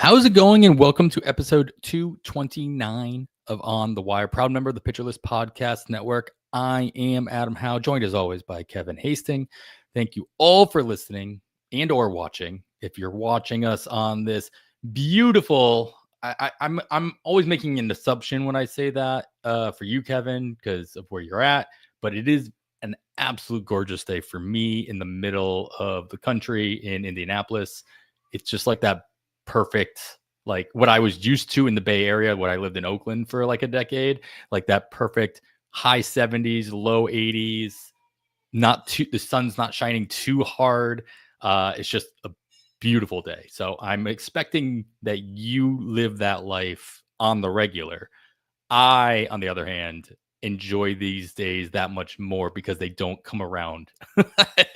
How's it going? And welcome to episode 229 of On the Wire, proud member of the Pitcher List Podcast Network. I am Adam Howe, joined as always by Kevin Hasting. Thank you all for listening and or watching. If you're watching us on this beautiful, I'm always making an assumption when I say that for you, Kevin, because of where you're at, but it is an absolute gorgeous day for me in the middle of the country in Indianapolis. It's just like that perfect, like what I was used to in the Bay Area when I lived in Oakland for like a decade, like that perfect high 70s, low 80s, not too, the sun's not shining too hard. It's just a beautiful day. So I'm expecting that you live that life on the regular. I, on the other hand, enjoy these days that much more because they don't come around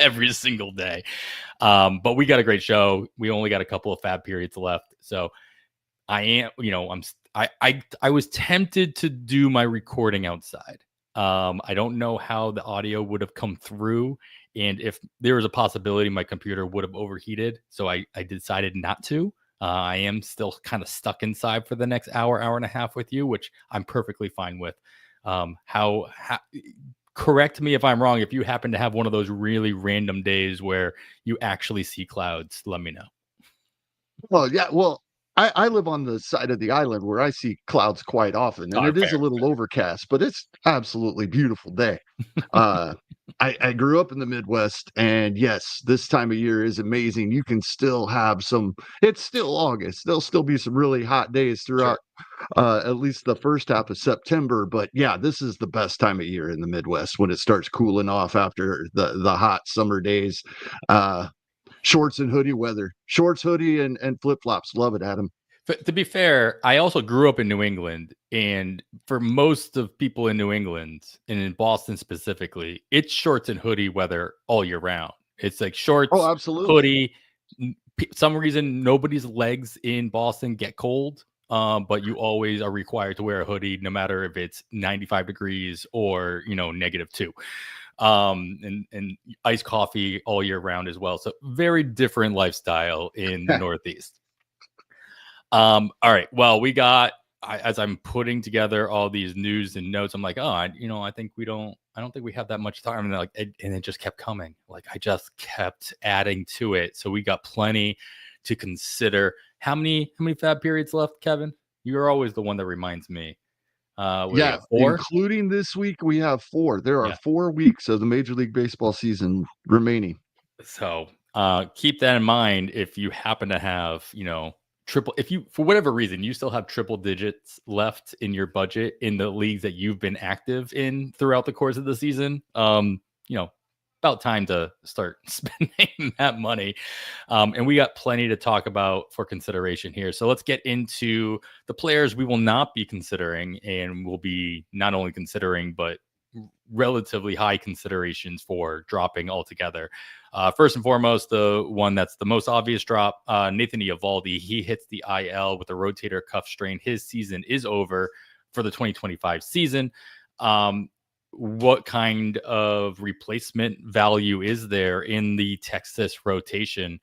every single day. But we got a great show. We only got a couple of FAAB periods left. So I am, I was tempted to do my recording outside. I don't know how the audio would have come through. And if there was a possibility my computer would have overheated. So I decided not to. I am still kind of stuck inside for the next hour and a half with you, which I'm perfectly fine with. How correct me if I'm wrong. If you happen to have one of those really random days where you actually see clouds, let me know. Well, yeah. I live on the side of the island where I see clouds quite often, and it is Fair. a little overcast, but it's absolutely beautiful day. Uh, I grew up in the Midwest, and yes, this time of year is amazing. You can still have some. It's still August. There'll still be some really hot days Sure. throughout, at least the first half of September. But yeah, this is the best time of year in the Midwest when it starts cooling off after the hot summer days. Uh, Shorts and hoodie weather. Shorts, hoodie, and flip-flops. Love it, Adam. But to be fair, I also grew up in New England, and for most of people in New England and in Boston specifically, it's shorts and hoodie weather all year round. It's like Oh, shorts, absolutely. hoodie. Some reason nobody's legs in Boston get cold, but you always are required to wear a hoodie, no matter if it's 95 degrees or -2. And iced coffee all year round as well. So very different lifestyle in the Northeast. All right. Well, as I'm putting together all these news and notes, I'm like, oh, I don't think we have that much time. And and it just kept coming. Like I just kept adding to it. So we got plenty to consider. How many FAAB periods left, Kevin? You're always the one that reminds me. What do we Yeah, got? 4? including this week, we have 4. There are Yeah. 4 weeks of the Major League Baseball season remaining. So keep that in mind if you happen to have, triple, if you, for whatever reason, you still have triple digits left in your budget in the leagues that you've been active in throughout the course of the season, you know, about time to start spending that money. And we got plenty to talk about for consideration here. So let's get into the players we will not be considering and will be not only considering, but relatively high considerations for dropping altogether. First and foremost, the one that's the most obvious drop, Nathan Eovaldi. He hits the IL with a rotator cuff strain. His season is over for the 2025 season. What kind of replacement value is there in the Texas rotation?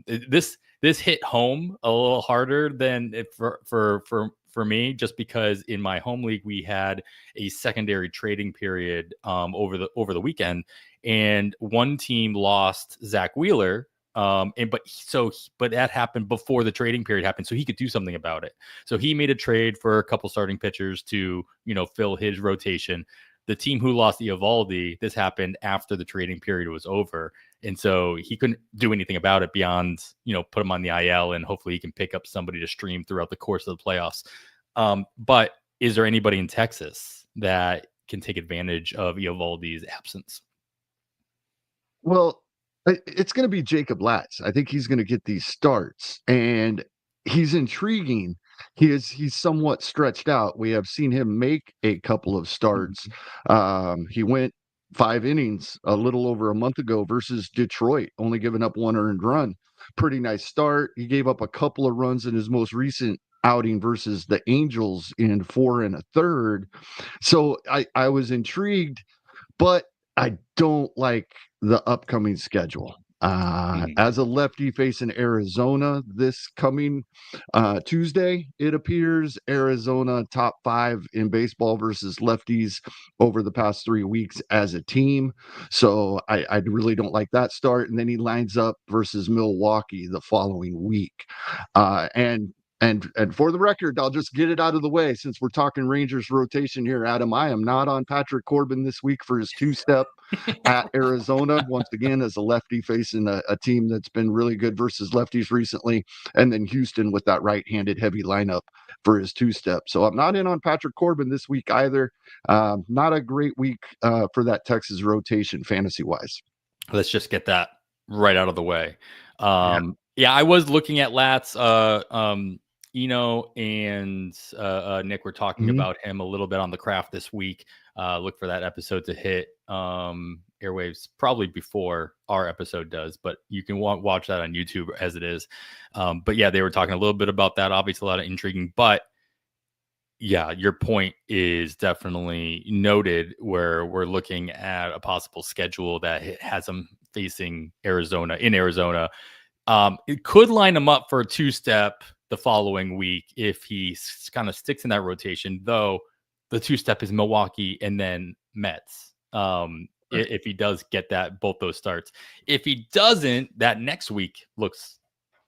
This hit home a little harder than for me, just because in my home league we had a secondary trading period over the weekend, and one team lost Zach Wheeler. But that happened before the trading period happened, so he could do something about it. So he made a trade for a couple starting pitchers to fill his rotation. The team who lost Eovaldi, this happened after the trading period was over, and so he couldn't do anything about it beyond put him on the IL, and hopefully he can pick up somebody to stream throughout the course of the playoffs. But is there anybody in Texas that can take advantage of Eovaldi's absence? Well, it's going to be Jacob Latz. I think he's going to get these starts, and he's intriguing. He's somewhat stretched out. We have seen him make a couple of starts. He went 5 innings a little over a month ago versus Detroit, only giving up 1 earned run. Pretty nice start. He gave up a couple of runs in his most recent outing versus the Angels in 4 1/3. So I was intrigued, but I don't like the upcoming schedule. As a lefty facing Arizona this coming Tuesday, it appears Arizona top 5 in baseball versus lefties over the past 3 weeks as a team. So I really don't like that start. And then he lines up versus Milwaukee the following week. And for the record, I'll just get it out of the way since we're talking Rangers rotation here, Adam. I am not on Patrick Corbin this week for his 2-step at Arizona, once again, as a lefty facing a team that's been really good versus lefties recently. And then Houston with that right-handed heavy lineup for his 2-step. So I'm not in on Patrick Corbin this week either. Not a great week for that Texas rotation fantasy-wise. Let's just get that right out of the way. Yeah, I was looking at Latz. Eno and Nick were talking about him a little bit on the craft this week. Look for that episode to hit airwaves probably before our episode does, but you can watch that on YouTube as it is. But yeah, they were talking a little bit about that. Obviously, a lot of intriguing, but yeah, your point is definitely noted where we're looking at a possible schedule that has them facing Arizona in Arizona. It could line him up for a 2-step the following week if he kind of sticks in that rotation, though the 2-step is Milwaukee and then Mets. If he does get both those starts. If he doesn't, that next week looks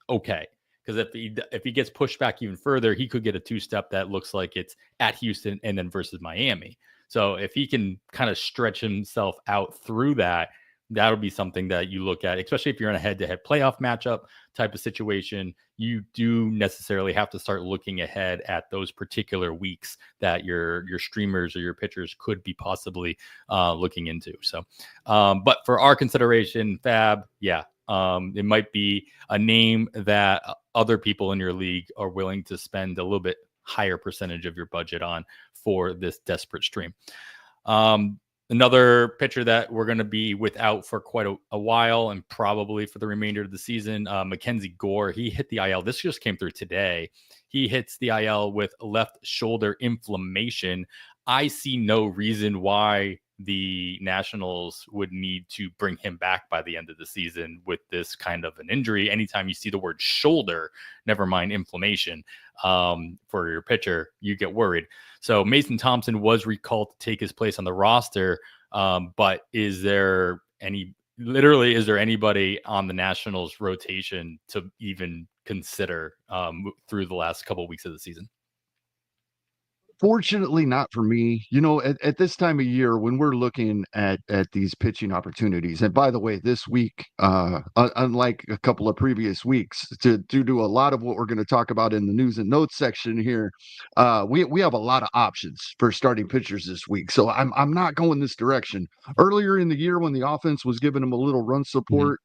okay. Because if he gets pushed back even further, he could get a 2-step that looks like it's at Houston and then versus Miami. So if he can kind of stretch himself out through that, that'll be something that you look at, especially if you're in a head-to-head playoff matchup type of situation. You do necessarily have to start looking ahead at those particular weeks that your streamers or your pitchers could be possibly looking into. So, but for our consideration, FAAB, yeah, it might be a name that other people in your league are willing to spend a little bit higher percentage of your budget on for this desperate stream. Another pitcher that we're going to be without for quite a while and probably for the remainder of the season, Mackenzie Gore. He hit the IL. This just came through today. He hits the IL with left shoulder inflammation. I see no reason why the Nationals would need to bring him back by the end of the season with this kind of an injury. Anytime you see the word shoulder, never mind inflammation, for your pitcher, you get worried. So Mason Thompson was recalled to take his place on the roster. But is there anybody on the Nationals rotation to even consider through the last couple of weeks of the season? Fortunately, not for me. At this time of year, when we're looking at these pitching opportunities, and by the way, this week, unlike a couple of previous weeks, due to a lot of what we're going to talk about in the news and notes section here, we have a lot of options for starting pitchers this week. So I'm not going this direction. Earlier in the year, when the offense was giving them a little run support,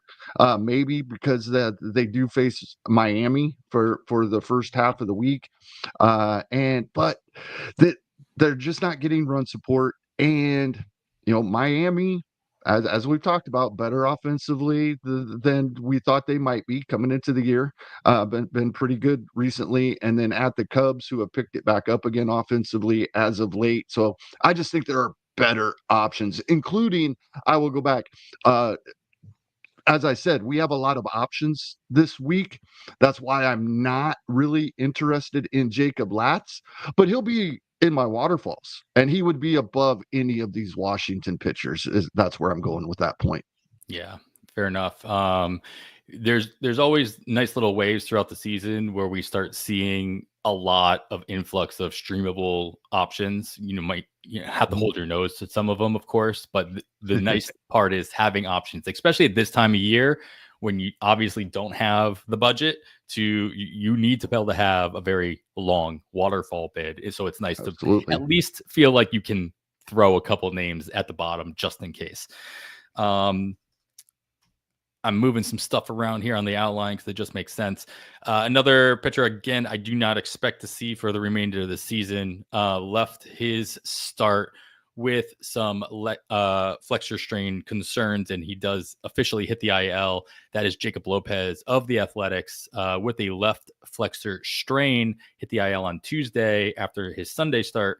maybe because they do face Miami for the first half of the week, but that they're just not getting run support. And Miami, as we've talked about, better offensively than we thought they might be coming into the year. Been pretty good recently. And then at the Cubs, who have picked it back up again offensively as of late. So I just think there are better options, including, I will go back, as I said, we have a lot of options this week. That's why I'm not really interested in Jacob Latz, but he'll be in my waterfalls, and he would be above any of these Washington pitchers. That's where I'm going with that point. Yeah, fair enough. There's always nice little waves throughout the season where we start seeing a lot of influx of streamable options. Might have to hold your nose to some of them, of course, but the nice part is having options, especially at this time of year when you obviously don't have the budget you need to be able to have a very long waterfall bid. So it's nice to at least feel like you can throw a couple names at the bottom just in case. I'm moving some stuff around here on the outline because it just makes sense. Another pitcher, again, I do not expect to see for the remainder of the season, left his start with some flexor strain concerns, and he does officially hit the IL. That is Jacob Lopez of the Athletics with a left flexor strain, hit the IL on Tuesday after his Sunday start.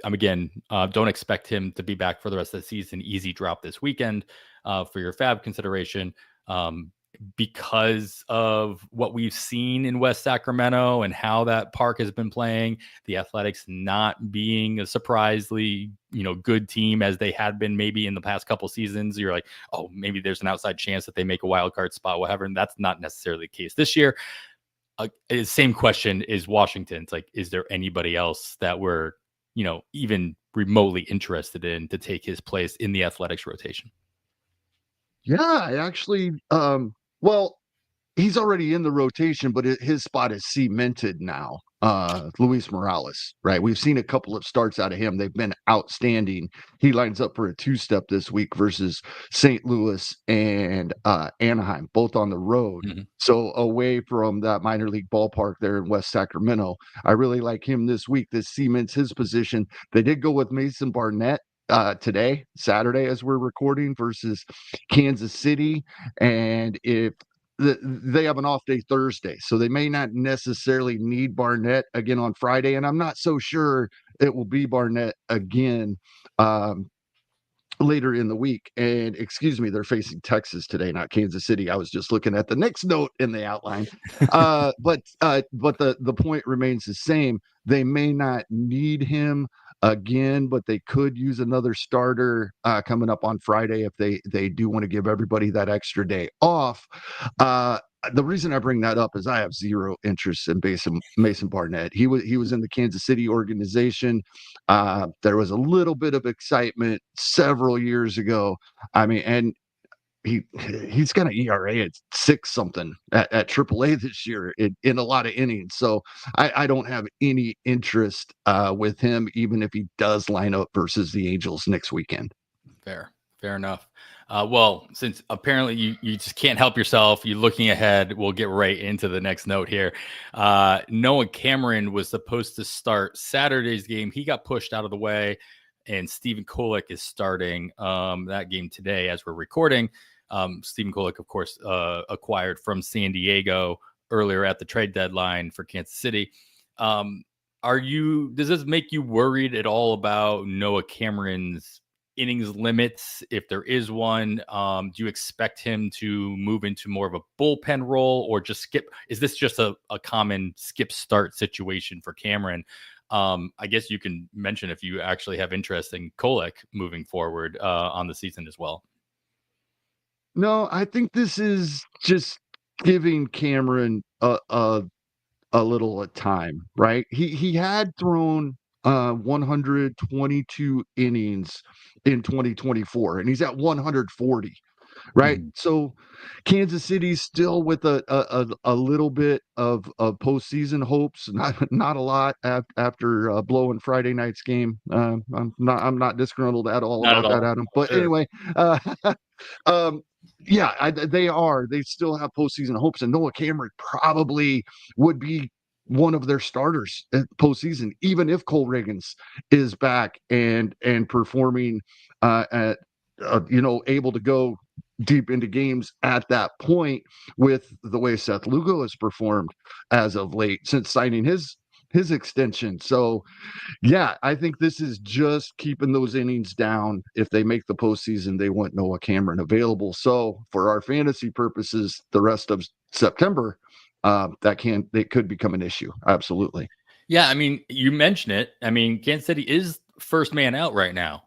again, don't expect him to be back for the rest of the season. Easy drop this weekend for your FAAB consideration. Because of what we've seen in West Sacramento and how that park has been playing, the Athletics not being a surprisingly, good team as they had been maybe in the past couple seasons. You're like, oh, maybe there's an outside chance that they make a wild card spot, whatever. And that's not necessarily the case this year. Same question is Washington. It's like, is there anybody else that we're, even remotely interested in to take his place in the Athletics rotation? Yeah, I actually, well, he's already in the rotation, but his spot is cemented now. Luis Morales, right? We've seen a couple of starts out of him. They've been outstanding. He lines up for a 2-step this week versus St. Louis and Anaheim, both on the road. Mm-hmm. So away from that minor league ballpark there in West Sacramento. I really like him this week. This cements his position. They did go with Mason Barnett today, Saturday, as we're recording, versus Kansas City. And if they have an off day Thursday, so they may not necessarily need Barnett again on Friday, and I'm not so sure it will be Barnett again later in the week. And excuse me, they're facing Texas today, not Kansas City. I was just looking at the next note in the outline. But the point remains the same. They may not need him again, but they could use another starter coming up on Friday if they do want to give everybody that extra day off. The reason I bring that up is I have zero interest in Mason Barnett. He was in the Kansas City organization. There was a little bit of excitement several years ago. I mean, and he's got an ERA at 6 something at AAA this year in a lot of innings. So I don't have any interest with him, even if he does line up versus the Angels next weekend. Fair enough. Well, since apparently you just can't help yourself, you're looking ahead. We'll get right into the next note here. Noah Cameron was supposed to start Saturday's game. He got pushed out of the way, and Stephen Kolek is starting that game today as we're recording. Stephen Kolek, of course, acquired from San Diego earlier at the trade deadline for Kansas City. Does this make you worried at all about Noah Cameron's innings limits, if there is one? Do you expect him to move into more of a bullpen role, or just skip? Is this just a common skip start situation for Cameron? I guess you can mention if you actually have interest in Kolek moving forward on the season as well. No, I think this is just giving Cameron a little time, right? He had thrown 122 innings in 2024, and he's at 140, right? Mm-hmm. So Kansas City's still with a little bit of postseason hopes, not a lot after blowing Friday night's game. I'm not disgruntled at all Not about at that, all. Adam. But Sure. anyway, yeah, they still have postseason hopes, and Noah Cameron probably would be one of their starters at postseason, even if Cole Reagans is back and performing at able to go deep into games at that point, with the way Seth Lugo has performed as of late since signing his extension. So yeah, I think this is just keeping those innings down. If they make the postseason, they want Noah Cameron available. So for our fantasy purposes, the rest of September, it could become an issue. Absolutely. Yeah, I mean, you mentioned it. I mean, Kansas City is first man out right now.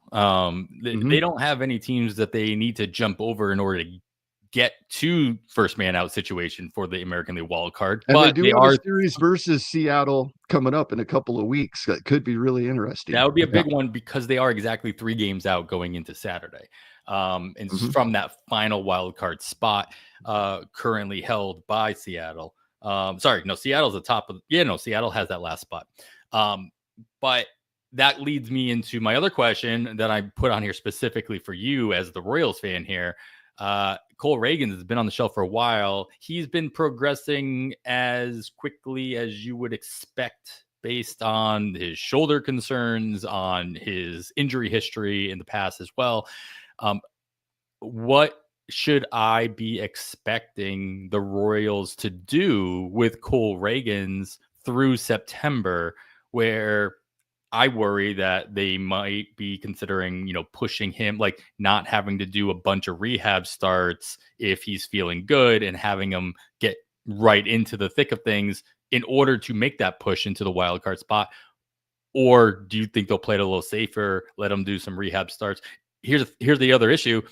They don't have any teams that they need to jump over in order to get to first man out situation for the American League wild card. And But they do have a series versus Seattle coming up in a couple of weeks. That could be really interesting. That would be a big one because they are exactly 3 games out going into Saturday. And from that final wild card spot currently held by Seattle. Seattle's the top of Seattle has that last spot. But that leads me into my other question that I put on here specifically for you as the Royals fan here. Cole Reagans has been on the shelf for a while. He's been progressing as quickly as you would expect based on his shoulder concerns, on his injury history in the past as well. What should I be expecting the Royals to do with Cole Reagans through September, where I worry that they might be considering, pushing him, like not having to do a bunch of rehab starts if he's feeling good and having him get right into the thick of things in order to make that push into the wild card spot. Or do you think they'll play it a little safer, let him do some rehab starts? Here's the other issue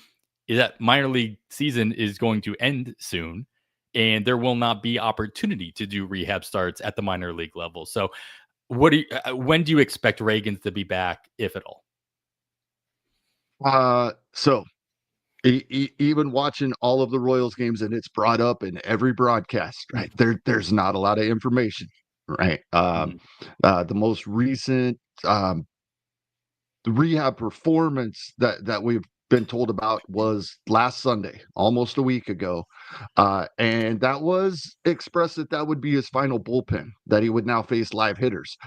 is that minor league season is going to end soon and there will not be opportunity to do rehab starts at the minor league level. So when do you expect Reagans to be back, if at all? So even watching all of the Royals games, and it's brought up in every broadcast, right? There's not a lot of information, right? Mhm. The most recent the rehab performance that we've been told about was last Sunday, almost a week ago. And that was expressed that would be his final bullpen, that he would now face live hitters.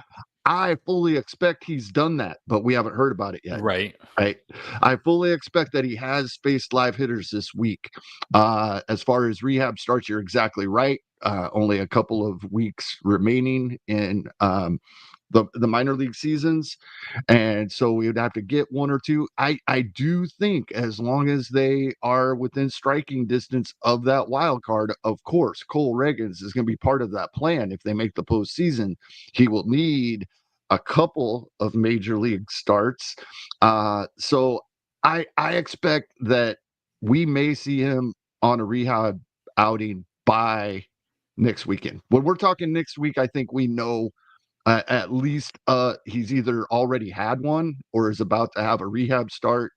I fully expect he's done that, but we haven't heard about it yet. Right. Right. I fully expect that he has faced live hitters this week. As far as rehab starts, you're exactly right. Only a couple of weeks remaining in the minor league seasons, and so we would have to get one or two. I do think as long as they are within striking distance of that wild card, of course, Cole Reagans is going to be part of that plan. If they make the postseason, he will need a couple of major league starts. So I expect that we may see him on a rehab outing by next weekend. When we're talking next week, I think we know at least he's either already had one or is about to have a rehab start,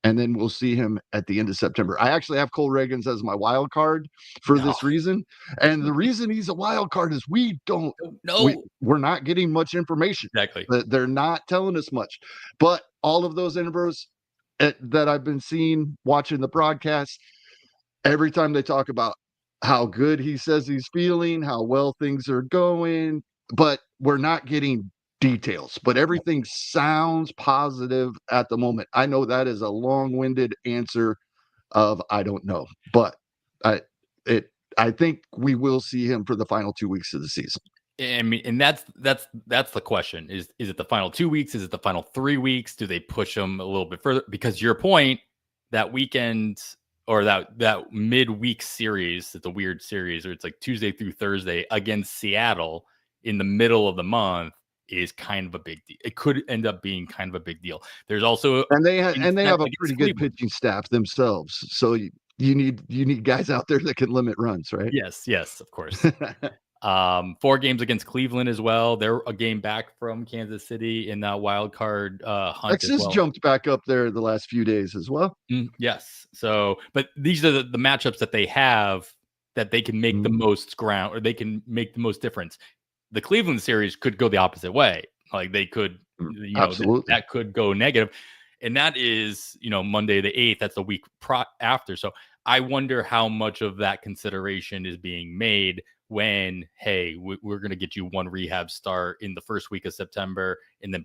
and then we'll see him at the end of September. I actually have Cole Reagans as my wild card for No. this reason, and the reason he's a wild card is No. we're not getting much information. Exactly. They're not telling us much, but all of those interviews that I've been seeing watching the broadcast, every time they talk about how good he says he's feeling, how well things are going, but we're not getting details. But everything sounds positive at the moment. I know that is a long-winded answer of I don't know, but I it I think we will see him for the final 2 weeks of the season. I mean, and that's the question. Is it the final 2 weeks? Is it the final 3 weeks? Do they push them a little bit further? Because your point, that weekend or that midweek series, it's a weird series, or it's like Tuesday through Thursday against Seattle in the middle of the month is kind of a big deal. It could end up being kind of a big deal. There's also And they have a pretty against good Cleveland. pitching staff themselves. So you need guys out there that can limit runs, right? Yes, of course. 4 games against Cleveland as well. They're a game back from Kansas City in that wild card hunt as Texas well. jumped back up there the last few days as well. Yes. So, but these are the matchups that they have that they can make the most ground, or they can make the most difference. The Cleveland series could go the opposite way. Like they could, Absolutely. that could go negative. And that is, Monday the 8th. That's the week after. So I wonder how much of that consideration is being made when, hey, we're going to get you one rehab start in the first week of September and then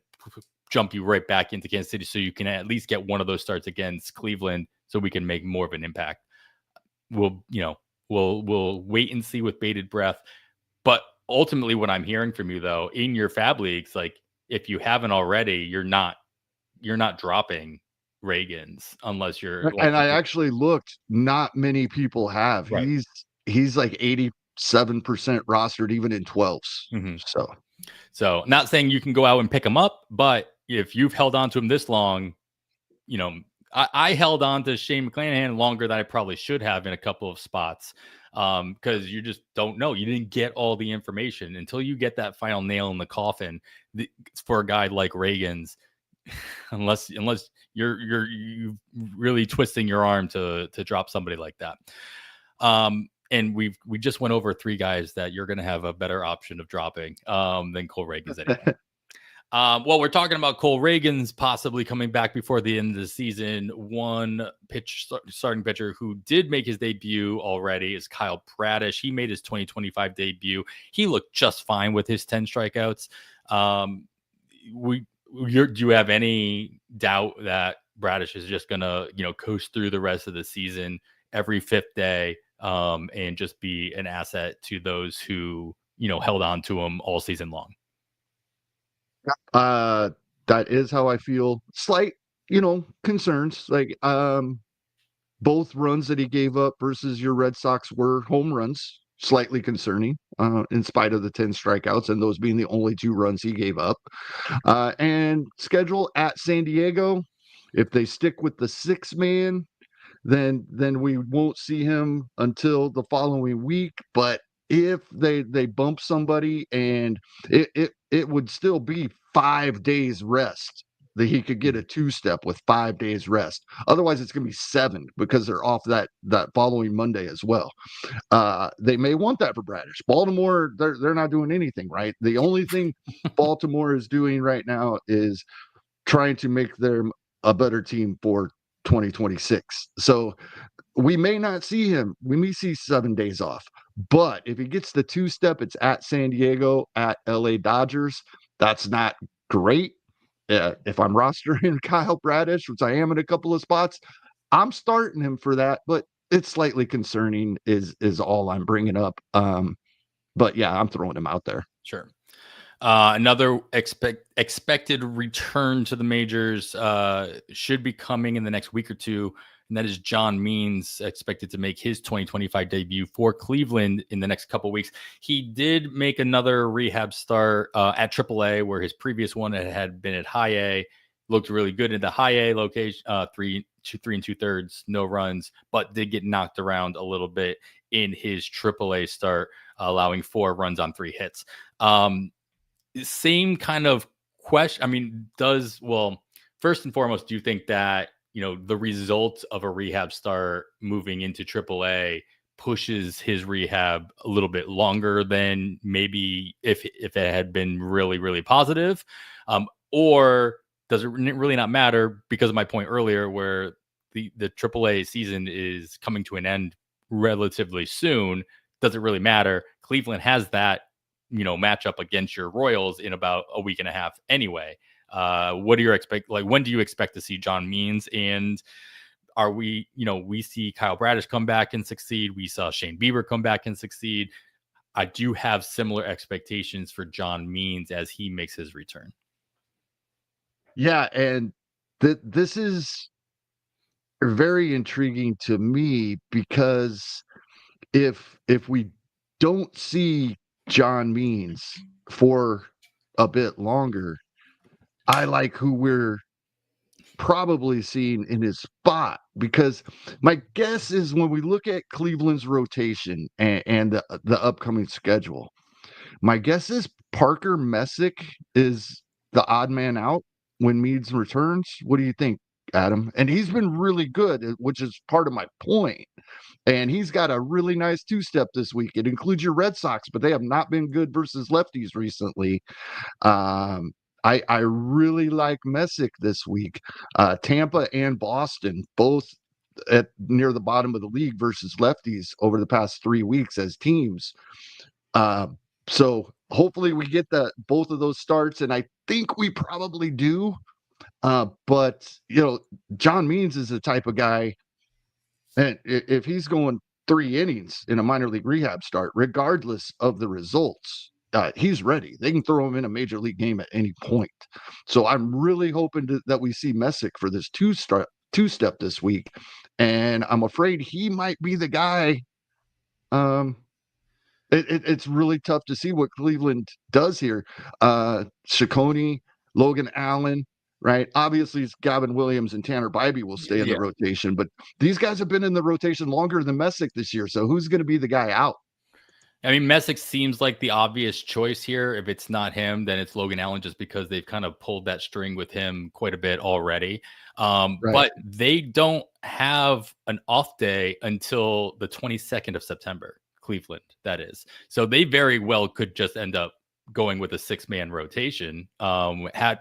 jump you right back into Kansas City so you can at least get one of those starts against Cleveland so we can make more of an impact. We'll wait and see with bated breath. But ultimately what I'm hearing from you though, in your FAAB leagues, like if you haven't already, you're not dropping Reagans unless you're like, And I actually looked, not many people have. right. He's like 87% rostered even in 12s. Mm-hmm. So not saying you can go out and pick him up, but if you've held on to him this long, I held on to Shane McClanahan longer than I probably should have in a couple of spots, because you just don't know. You didn't get all the information until you get that final nail in the coffin for a guy like Reagans. Unless you're really twisting your arm to drop somebody like that. And we just went over 3 guys that you're going to have a better option of dropping than Cole Reagans anyway. Well, we're talking about Cole Reagans possibly coming back before the end of the season. One starting pitcher who did make his debut already is Kyle Bradish. He made his 2025 debut. He looked just fine with his 10 strikeouts. Do you have any doubt that Bradish is just gonna, coast through the rest of the season every 5th day, and just be an asset to those who, held on to him all season long? That is how I feel. Slight, concerns. Like, both runs that he gave up versus your Red Sox were home runs. Slightly concerning, in spite of the 10 strikeouts, and those being the only 2 runs he gave up. And schedule at San Diego. If they stick with the 6-man, then we won't see him until the following week. But if they bump somebody, and it would still be 5 days rest, that he could get a 2-step with 5 days rest. Otherwise, it's going to be 7 because they're off that following Monday as well. They may want that for Bradish. Baltimore, they're not doing anything right. The only thing Baltimore is doing right now is trying to make them a better team for 2026. So we may not see him. We may see 7 days off. But if he gets the 2-step, it's at San Diego, at LA Dodgers. That's not great. If I'm rostering Kyle Bradish, which I am in a couple of spots, I'm starting him for that. But it's slightly concerning is all I'm bringing up. But yeah, I'm throwing him out there. Sure. Another expected return to the majors should be coming in the next week or two, and that is John Means, expected to make his 2025 debut for Cleveland in the next couple of weeks. He did make another rehab start at AAA, where his previous one had been at High A. Looked really good in the High A location, 3 2/3, no runs, but did get knocked around a little bit in his AAA start, allowing 4 runs on 3 hits. Same kind of question. I mean, first and foremost, do you think that, the result of a rehab start moving into AAA pushes his rehab a little bit longer than maybe if it had been really, really positive? Or does it really not matter, because of my point earlier, where the AAA season is coming to an end relatively soon? Does it really matter? Cleveland has that matchup against your Royals in about a week and a half anyway. What do you when do you expect to see John Means? And are we see Kyle Bradish come back and succeed. We saw Shane Bieber come back and succeed. I do have similar expectations for John Means as he makes his return. Yeah, and this is very intriguing to me, because if we don't see John Means for a bit longer, I like who we're probably seeing in his spot, because my guess is, when we look at Cleveland's rotation and the upcoming schedule, my guess is Parker Messick is the odd man out when Means returns. What do you think, Adam? And he's been really good, which is part of my point. And he's got a really nice 2-step this week. It includes your Red Sox, but they have not been good versus lefties recently. I really like Messick this week. Tampa and Boston, both at near the bottom of the league versus lefties over the past 3 weeks as teams. So hopefully we get both of those starts, and I think we probably do. But John Means is the type of guy, and if he's going 3 innings in a minor league rehab start, regardless of the results, he's ready. They can throw him in a major league game at any point. So I'm really hoping that we see Messick for this 2-step this week. And I'm afraid he might be the guy. It's really tough to see what Cleveland does here. Ciccone, Logan Allen, right? Obviously, Gavin Williams and Tanner Bybee will stay in the rotation, but these guys have been in the rotation longer than Messick this year. So who's going to be the guy out? I mean, Messick seems like the obvious choice here. If it's not him, then it's Logan Allen, just because they've kind of pulled that string with him quite a bit already. Right. But they don't have an off day until the 22nd of September, Cleveland, that is. So they very well could just end up going with a 6-man rotation,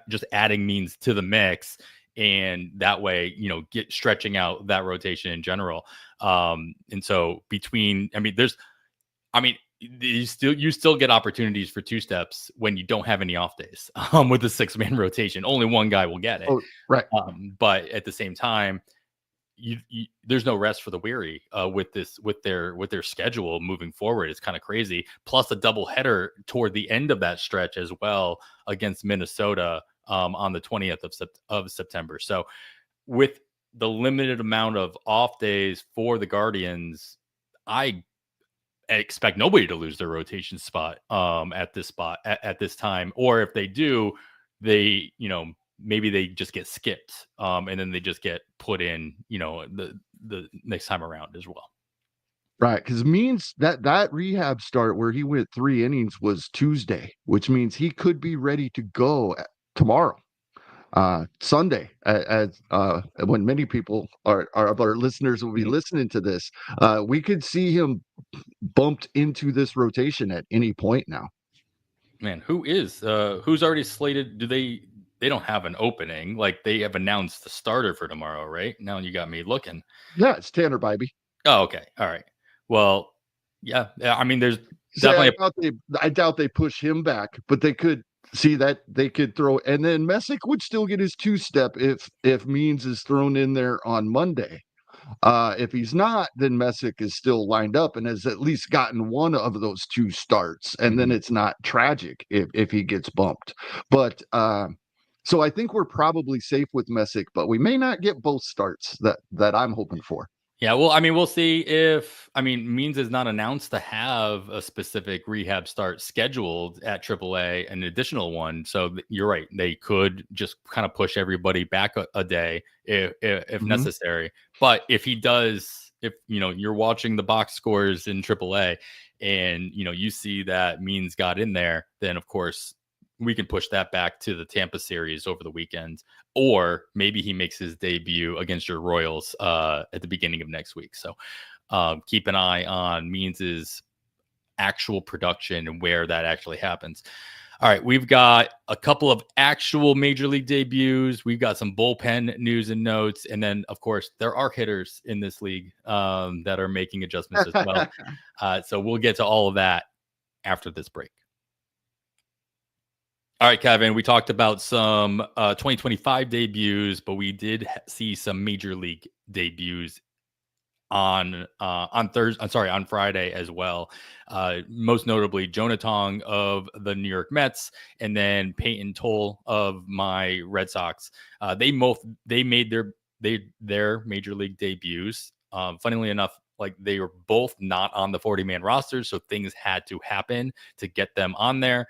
just adding Means to the mix. And that way, get stretching out that rotation in general. And so you still get opportunities for 2-steps when you don't have any off days. With a 6-man rotation, only one guy will get it. Oh, right. But at the same time, there's no rest for the weary with their schedule moving forward. It's kind of crazy. Plus a doubleheader toward the end of that stretch as well against Minnesota on the 20th of September. So with the limited amount of off days for the Guardians, I expect nobody to lose their rotation spot at this time. Or if they do, they, maybe they just get skipped and then they just get put in, the next time around as well. Right, because means that rehab start where he went 3 innings was Tuesday, which means he could be ready to go tomorrow, Sunday, as when many people of our listeners will be listening to this. We could see him bumped into this rotation at any point now. Man, who's already slated? They don't have an opening, like they have announced the starter for tomorrow, right? Now you got me looking. Yeah, it's Tanner Bybee. Oh, okay, all right. Well, yeah. I mean, there's definitely. I doubt they push him back, but they could see that they could throw, and then Messick would still get his 2-step if Means is thrown in there on Monday. If he's not, then Messick is still lined up and has at least gotten one of those 2 starts, and then it's not tragic if he gets bumped. But so I think we're probably safe with Messick, but we may not get both starts that I'm hoping for. Yeah, well, I mean, we'll see if Means is not announced to have a specific rehab start scheduled at AAA, an additional one. So you're right; they could just kind of push everybody back a day if necessary. But if he does, if you're watching the box scores in AAA, and you see that Means got in there, then of course we can push that back to the Tampa series over the weekend, or maybe he makes his debut against your Royals at the beginning of next week. So keep an eye on Means's actual production and where that actually happens. All right, we've got a couple of actual major league debuts. We've got some bullpen news and notes. And then, of course, there are hitters in this league that are making adjustments as well. So we'll get to all of that after this break. All right, Kevin, we talked about some 2025 debuts, but we did see some major league debuts on Friday as well. Most notably, Jonah Tong of the New York Mets, and then Peyton Toll of my Red Sox. They made their major league debuts. Funnily enough, like they were both not on the 40-man roster, so things had to happen to get them on there.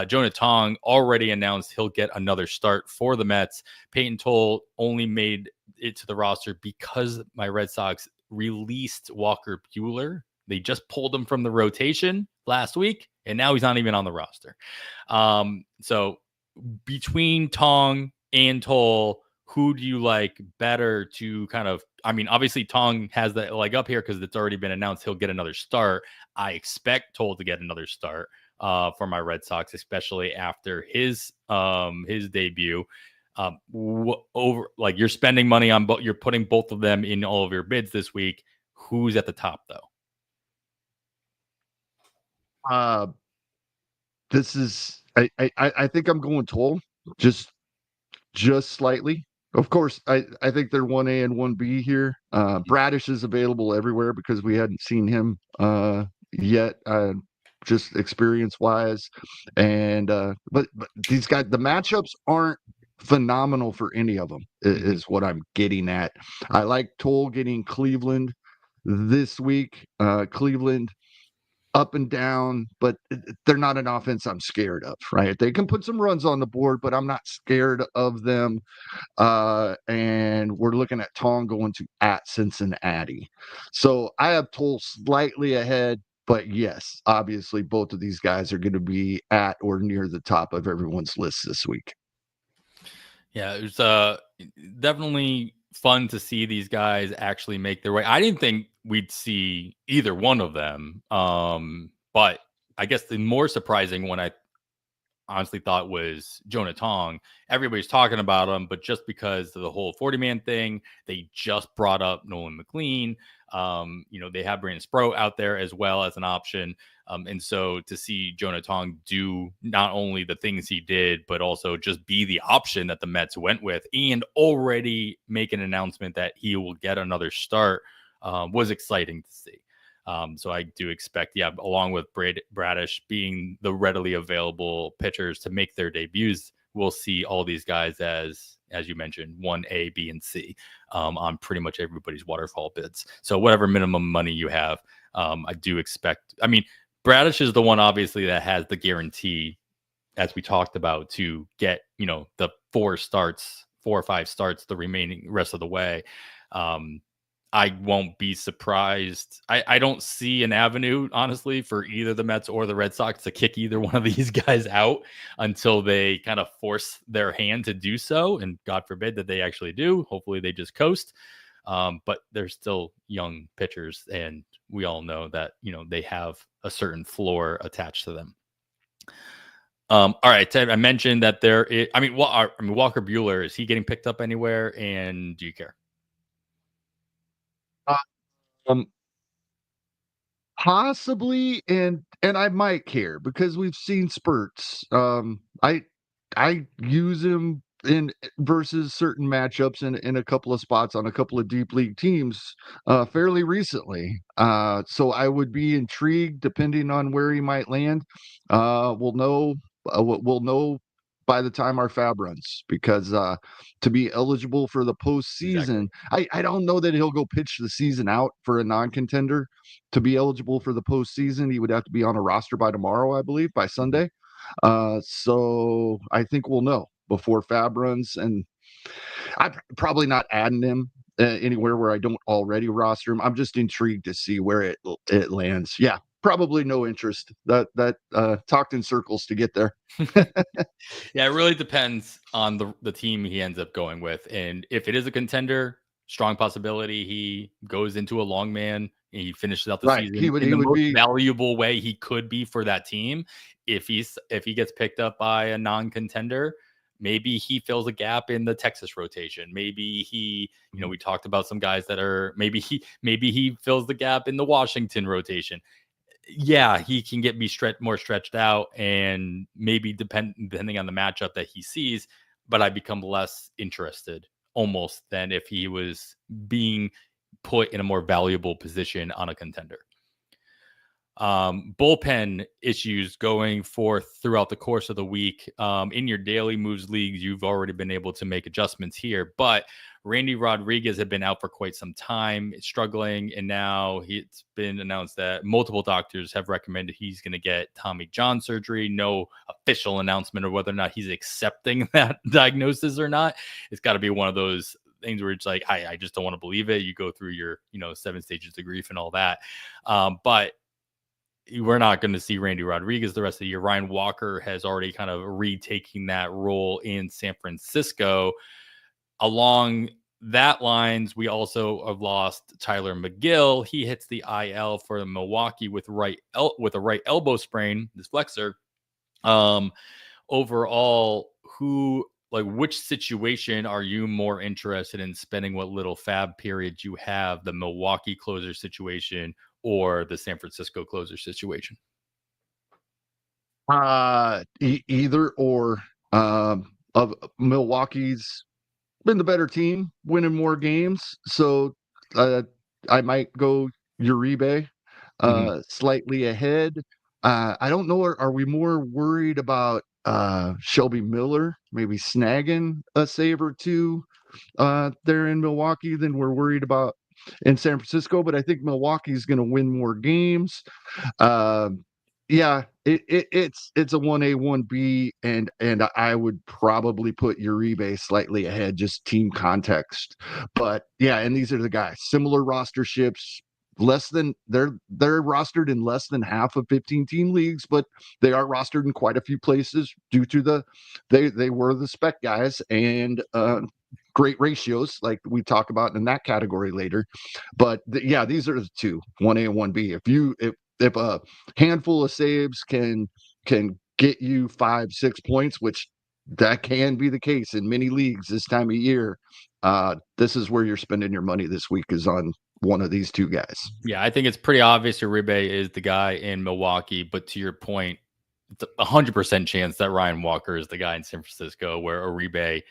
Jonah Tong already announced he'll get another start for the Mets. Peyton Toll only made it to the roster because my Red Sox released Walker Buehler. They just pulled him from the rotation last week, and now he's not even on the roster. So between Tong and Toll, who do you like better to kind of, obviously Tong has the leg up here because it's already been announced he'll get another start. I expect Toll to get another start for my Red Sox, especially after his debut. You're spending money on you're putting both of them in all of your bids this week. Who's at the top though? This is I think I'm going Toll just slightly. Of course, I think they're 1A and 1B here. Bradish is available everywhere because we hadn't seen him yet, just experience wise. And but these guys, the matchups aren't phenomenal for any of them, is what I'm getting at. I like Toll getting Cleveland this week. Cleveland up and down, but they're not an offense I'm scared of, right? They can put some runs on the board, but I'm not scared of them. And we're looking at Tong going to at Cincinnati. So I have Toll slightly ahead, but yes, obviously both of these guys are going to be at or near the top of everyone's list this week. Yeah, it was definitely fun to see these guys actually make their way. I didn't think we'd see either one of them. But I guess the more surprising one I honestly thought was Jonah Tong. Everybody's talking about him, but just because of the whole 40-man thing, they just brought up Nolan McLean. They have Brandon Sproat out there as well as an option. And so to see Jonah Tong do not only the things he did, but also just be the option that the Mets went with and already make an announcement that he will get another start was exciting to see. So I do expect, along with Bradish being the readily available pitchers to make their debuts, we'll see all these guys as you mentioned, 1A, B, and C on pretty much everybody's waterfall bids. So whatever minimum money you have, I do expect. I mean, Bradish is the one obviously that has the guarantee, as we talked about, to get the 4 or 5 starts the remaining rest of the way. I won't be surprised. I don't see an avenue, honestly, for either the Mets or the Red Sox to kick either one of these guys out until they kind of force their hand to do so. And God forbid that they actually do. Hopefully they just coast. But they're still young pitchers, and we all know that, they have a certain floor attached to them. All right, Ted, I mentioned that Walker Buehler, is he getting picked up anywhere, and do you care? Possibly, and I might care because we've seen spurts. I use him in versus certain matchups in a couple of spots on a couple of deep league teams fairly recently. So I would be intrigued depending on where he might land. We'll know by the time our FAAB runs, because to be eligible for the postseason, I don't know that he'll go pitch the season out for a non-contender. To be eligible for the postseason, he would have to be on a roster by tomorrow, I believe, by Sunday. So I think we'll know before FAAB runs, and I'm probably not adding him anywhere where I don't already roster him. I'm just intrigued to see where it lands. Yeah, probably no interest. That talked in circles to get there. Yeah, it really depends on the team he ends up going with, and if it is a contender, strong possibility he goes into a long man and he finishes out the season in the most valuable way he could be for that team. If he gets picked up by a non-contender, maybe he fills a gap in the Texas rotation. Maybe he, we talked about some guys that are maybe he fills the gap in the Washington rotation. Yeah, he can get more stretched out, and maybe depending on the matchup that he sees, but I become less interested almost than if he was being put in a more valuable position on a contender. Bullpen issues going forth throughout the course of the week. In your daily moves leagues, you've already been able to make adjustments here, but Randy Rodriguez had been out for quite some time, struggling, and now it's been announced that multiple doctors have recommended he's going to get Tommy John surgery. No official announcement of whether or not he's accepting that diagnosis or not. It's got to be one of those things where it's like, I just don't want to believe it. You go through your, 7 stages of grief and all that. But we're not going to see Randy Rodriguez the rest of the year. Ryan Walker has already kind of retaking that role in San Francisco. Along that lines, we also have lost Tyler McGill. He hits the IL for Milwaukee with a right elbow sprain, this flexor. Overall, which situation are you more interested in spending what little FAAB periods you have, the Milwaukee closer situation or the San Francisco closer situation? Either or. Of Milwaukee's been the better team, winning more games, so I might go Uribe slightly ahead. I don't know. Are we more worried about Shelby Miller maybe snagging a save or two there in Milwaukee than we're worried about in San Francisco? But I think Milwaukee's going to win more games. Yeah, it's a 1A, 1B, and I would probably put Uribe slightly ahead, just team context. But yeah, and these are the guys, similar rosterships, they're rostered in less than half of 15-team leagues, but they are rostered in quite a few places due to they were the spec guys and great ratios, like we talk about in that category later. But yeah, these are the two, 1A and 1B. If a handful of saves can get you 5-6 points, which that can be the case in many leagues this time of year, this is where you're spending your money this week, is on one of these two guys. Yeah, I think it's pretty obvious Uribe is the guy in Milwaukee, but to your point, it's 100% chance that Ryan Walker is the guy in San Francisco, where Uribe,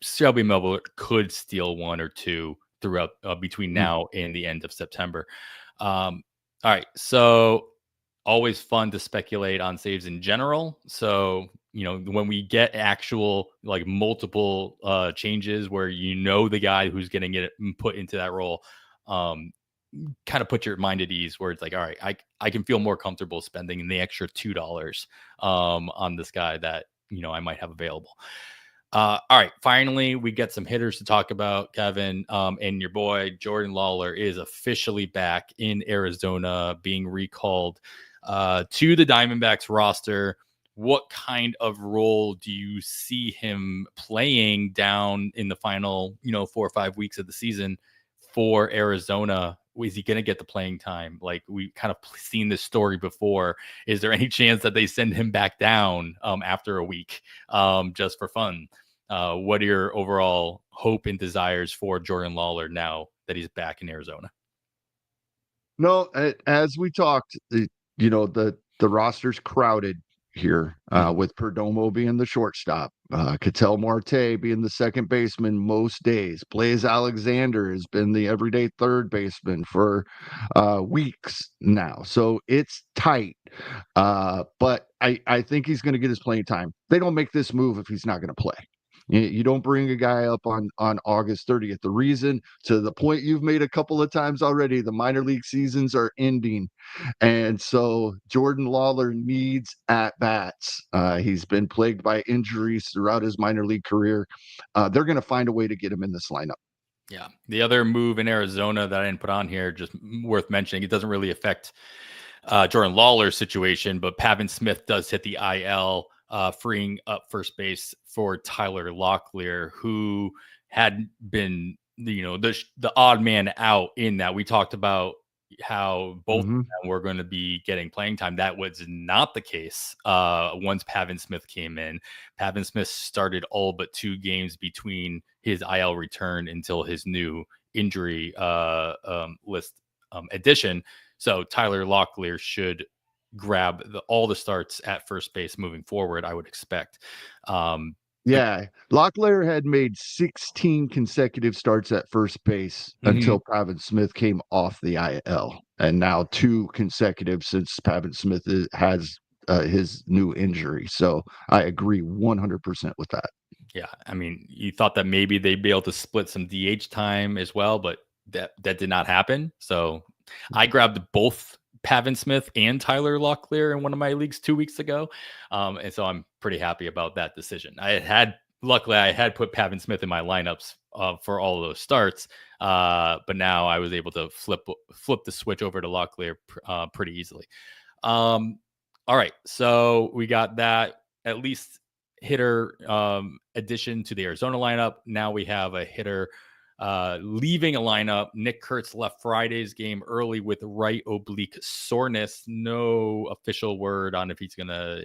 Shelby Melville could steal one or two throughout between now and the end of September. All right, so always fun to speculate on saves in general. So when we get actual like multiple changes where the guy who's going to get put into that role, kind of put your mind at ease where it's like, all right, I can feel more comfortable spending the extra $2 on this guy that I might have available. All right, finally we get some hitters to talk about, Kevin, and your boy Jordan Lawler is officially back in Arizona, being recalled to the Diamondbacks roster. What kind of role do you see him playing down in the final 4 or 5 weeks of the season for Arizona? Is he going to get the playing time? Like, we kind of seen this story before. Is there any chance that they send him back down after a week just for fun? What are your overall hope and desires for Jordan Lawler now that he's back in Arizona? No, as we talked, the roster's crowded here with Perdomo being the shortstop, Ketel Marte being the second baseman most days. Blaze Alexander has been the everyday third baseman for weeks now. So it's tight. But I think he's going to get his playing time. They don't make this move if he's not going to play. You don't bring a guy up on August 30th. The reason, to the point you've made a couple of times already, the minor league seasons are ending. And so Jordan Lawler needs at-bats. He's been plagued by injuries throughout his minor league career. They're going to find a way to get him in this lineup. Yeah. The other move in Arizona that I didn't put on here, just worth mentioning, it doesn't really affect Jordan Lawler's situation, but Pavin Smith does hit the IL, freeing up first base for Tyler Locklear, who had been the odd man out in that. We talked about how both of them were going to be getting playing time. That was not the case once Pavin Smith came in. Pavin Smith started all but 2 games between his IL return until his new injury list addition. So Tyler Locklear should grab all the starts at first base moving forward, I would expect. Yeah, Locklear had made 16 consecutive starts at first base until Pavin Smith came off the IL, and now 2 consecutive since Pavin Smith has his new injury. So I agree 100% with that. Yeah, I mean, you thought that maybe they'd be able to split some DH time as well, but that did not happen. So I grabbed both Pavin Smith and Tyler Locklear in one of my leagues 2 weeks ago. And so I'm pretty happy about that decision. Luckily I had put Pavin Smith in my lineups for all of those starts. But now I was able to flip the switch over to Locklear pretty easily. All right. So we got that at least hitter addition to the Arizona lineup. Now we have a hitter leaving a lineup. Nick Kurtz left Friday's game early with right oblique soreness. No official word on if he's gonna,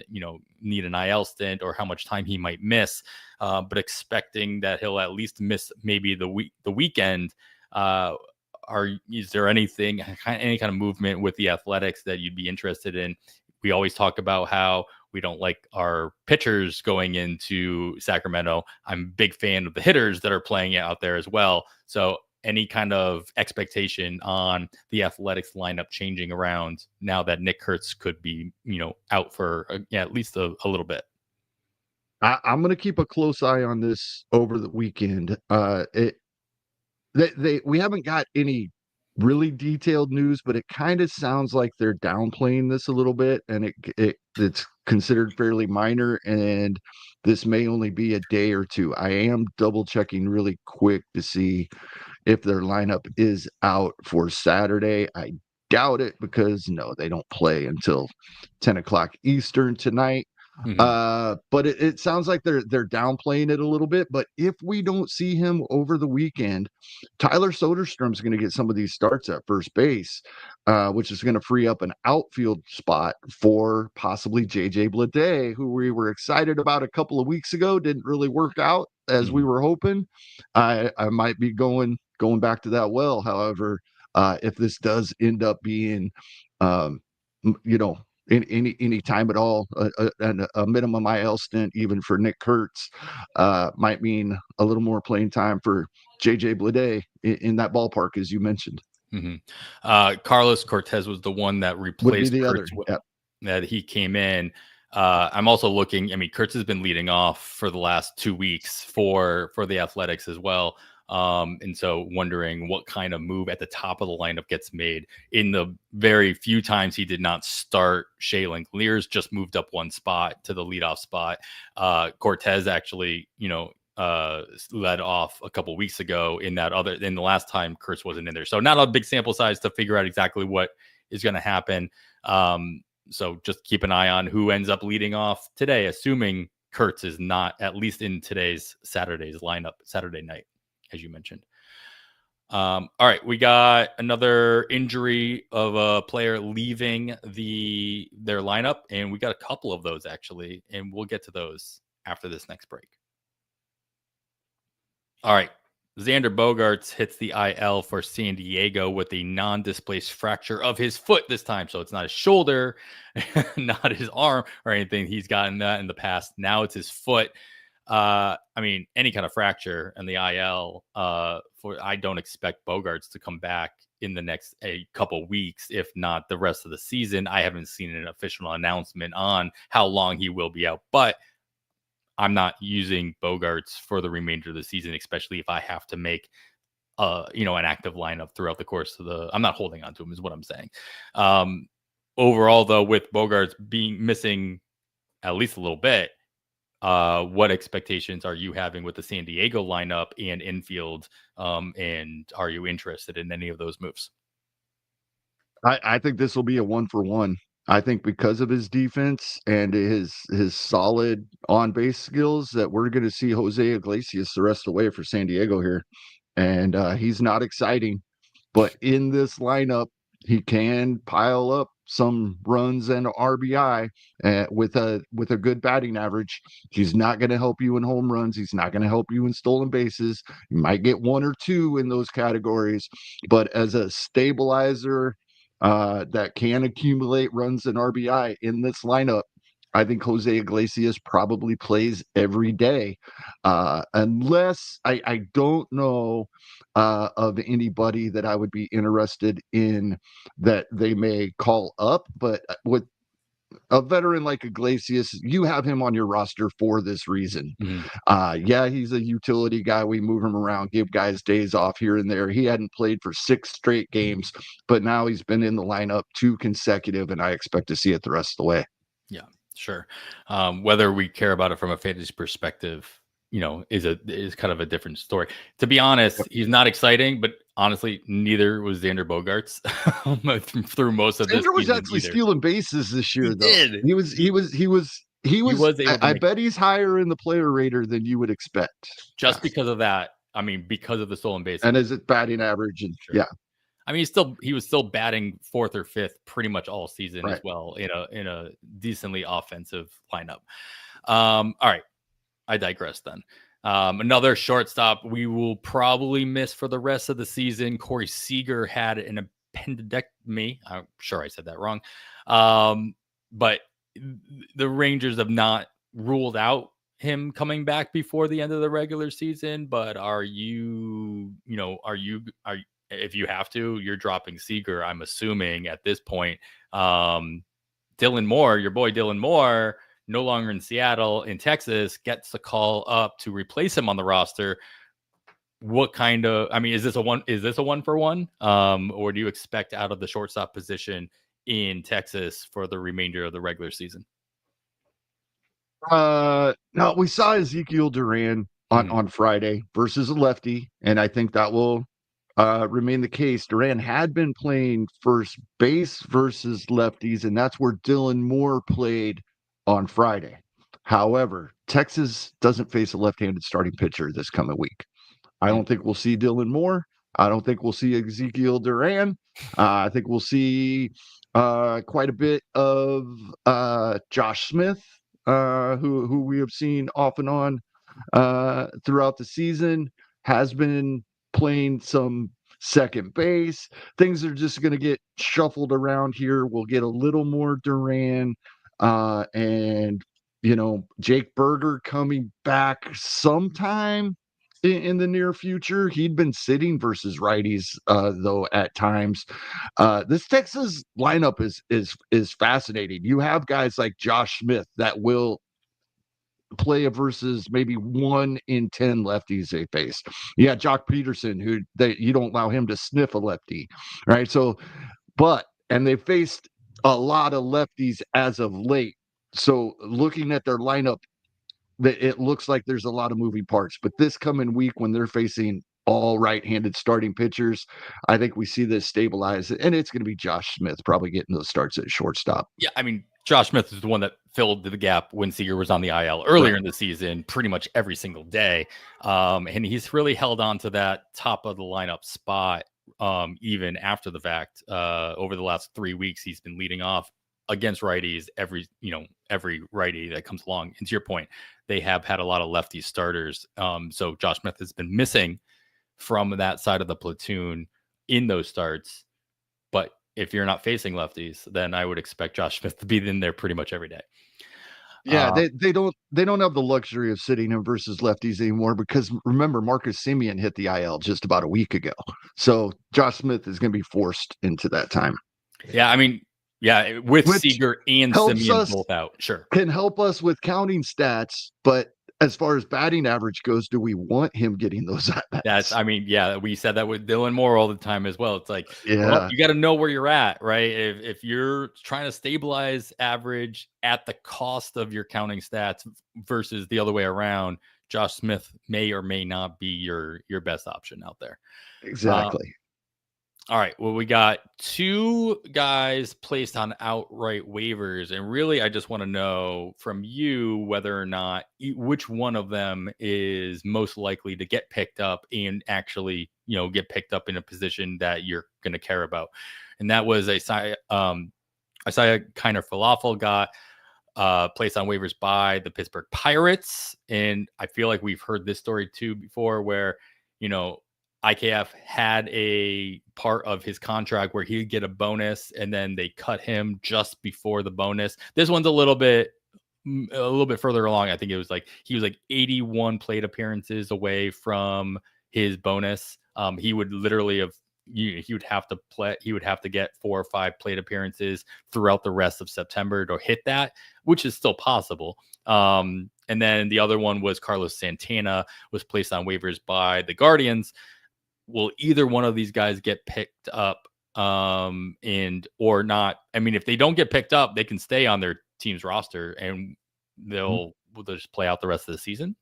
need an IL stint or how much time he might miss. But expecting that he'll at least miss maybe the weekend. Is there any kind of movement with the Athletics that you'd be interested in? We always talk about how we don't like our pitchers going into Sacramento. I'm a big fan of the hitters that are playing out there as well. So any kind of expectation on the Athletics lineup changing around now that Nick Kurtz could be, out for at least a little bit? I'm going to keep a close eye on this over the weekend. We haven't got any really detailed news, but it kind of sounds like they're downplaying this a little bit, and it's considered fairly minor, and this may only be a day or two. I am double checking really quick to see if their lineup is out for Saturday. I doubt it, because no, they don't play until 10 o'clock Eastern tonight. But it sounds like they're downplaying it a little bit. But if we don't see him over the weekend, Tyler Soderstrom's going to get some of these starts at first base, which is going to free up an outfield spot for possibly JJ Bleday, who we were excited about a couple of weeks ago. Didn't really work out as we were hoping. I might be going back to that well. However, if this does end up being, you know, in any time at all, a minimum IL stint, even for Nick Kurtz, might mean a little more playing time for JJ Bleday in that ballpark, as you mentioned. Carlos Cortez was the one that Would be replaced the other. Kurtz Yep. that he came in. I'm also looking. I mean, Kurtz has been leading off for the last 2 weeks for the Athletics as well. And so wondering what kind of move at the top of the lineup gets made. In the very few times he did not start, Shea Lears just moved up one spot to the leadoff spot. Cortez actually, led off a couple weeks ago in the last time Kurtz wasn't in there. So not a big sample size to figure out exactly what is going to happen. So just keep an eye on who ends up leading off today, assuming Kurtz is not at least in today's Saturday night, as you mentioned. All right, we got another injury of a player leaving their lineup, and we got a couple of those actually, and we'll get to those after this next break. All right, Xander Bogaerts hits the IL for San Diego with a non-displaced fracture of his foot this time. So it's not his shoulder, not his arm or anything. He's gotten that in the past. Now it's his foot. I mean, any kind of fracture in the IL. I don't expect Bogaerts to come back in the next couple weeks, if not the rest of the season. I haven't seen an official announcement on how long he will be out, but I'm not using Bogaerts for the remainder of the season, especially if I have to make an active lineup throughout the course of I'm not holding on to him is what I'm saying. Overall, though, with Bogaerts being missing at least a little bit, what expectations are you having with the San Diego lineup and infield? And are you interested in any of those moves? I think this will be a 1-for-1. I think because of his defense and his solid on base skills, that we're going to see Jose Iglesias the rest of the way for San Diego here. And he's not exciting, but in this lineup, he can pile up some runs and RBI with a good batting average. He's not going to help you in home runs. He's not going to help you in stolen bases. You might get 1 or 2 in those categories, but as a stabilizer that can accumulate runs and RBI in this lineup, I think Jose Iglesias probably plays every day, unless I don't know of anybody that I would be interested in that they may call up. But with a veteran like Iglesias, you have him on your roster for this reason. Yeah, he's a utility guy. We move him around, give guys days off here and there. He hadn't played for 6 straight games, but now he's been in the lineup 2 consecutive, and I expect to see it the rest of the way. Yeah, sure. Whether we care about it from a fantasy perspective, is kind of a different story. To be honest, he's not exciting, but honestly, neither was Xander Bogaerts through most of this. Xander was actually stealing bases this year, though. Did. He was able to I bet he's higher in the player rater than you would expect. Just because of that. I mean, because of the stolen bases. And is it batting average? And sure. Yeah. I mean, he was still batting 4th or 5th pretty much all season as well in a decently offensive lineup. All right. I digress then. Another shortstop we will probably miss for the rest of the season. Corey Seager had an appendectomy. I'm sure I said that wrong. But the Rangers have not ruled out him coming back before the end of the regular season. But are you if you have to, you're dropping Seager, I'm assuming at this point. Dylan Moore, your boy Dylan Moore, no longer in Seattle, in Texas, gets the call up to replace him on the roster. What kind of, I mean, is this a 1-for-1? Or do you expect out of the shortstop position in Texas for the remainder of the regular season? No, we saw Ezekiel Duran on Friday versus a lefty, and I think that will remain the case. Duran had been playing first base versus lefties, and that's where Dylan Moore played on Friday. However, Texas doesn't face a left-handed starting pitcher this coming week. I don't think we'll see Dylan Moore. I don't think we'll see Ezekiel Duran. I think we'll see quite a bit of Josh Smith, who we have seen off and on throughout the season, has been playing some second base. Things are just going to get shuffled around here. We'll get a little more Duran, and Jake Berger coming back sometime in the near future. He'd been sitting versus righties, though, at times. This Texas lineup is fascinating. You have guys like Josh Smith that will play versus maybe 1 in 10 lefties they face. Yeah, Jock Peterson, who you don't allow him to sniff a lefty, right? So, and they faced a lot of lefties as of late. So, looking at their lineup, it looks like there's a lot of moving parts. But this coming week, when they're facing all right-handed starting pitchers, I think we see this stabilize, and it's going to be Josh Smith probably getting those starts at shortstop. Yeah, I mean, Josh Smith is the one that filled the gap when Seager was on the IL earlier in the season, pretty much every single day. And he's really held on to that top of the lineup spot, even after the fact. Over the last 3 weeks, he's been leading off against righties every righty that comes along. And to your point, they have had a lot of lefty starters. So Josh Smith has been missing from that side of the platoon in those starts. But if you're not facing lefties, then I would expect Josh Smith to be in there pretty much every day. Yeah, they don't have the luxury of sitting him versus lefties anymore, because remember, Marcus Semien hit the IL just about a week ago. So Josh Smith is going to be forced into that time. Yeah, I mean, yeah, with Seager and Semien both out, sure. Can help us with counting stats, but as far as batting average goes, do we want him getting those at-bats? We said that with Dylan Moore all the time as well. It's like, well, you got to know where you're at, right? If you're trying to stabilize average at the cost of your counting stats versus the other way around, Josh Smith may or may not be your best option out there. Exactly. All right. Well, we got 2 guys placed on outright waivers. And really, I just want to know from you whether or not which one of them is most likely to get picked up and actually, get picked up in a position that you're going to care about. And that was Isaiah Kiner Falafel got placed on waivers by the Pittsburgh Pirates. And I feel like we've heard this story too before, where, IKF had a part of his contract where he'd get a bonus, and then they cut him just before the bonus. This one's a little bit further along. I think it was he was 81 plate appearances away from his bonus. He would literally he would have to get 4 or 5 plate appearances throughout the rest of September to hit that, which is still possible. And then the other one was Carlos Santana, was placed on waivers by the Guardians. Will either one of these guys get picked up or not? I mean, if they don't get picked up, they can stay on their team's roster and they'll just play out the rest of the season? ?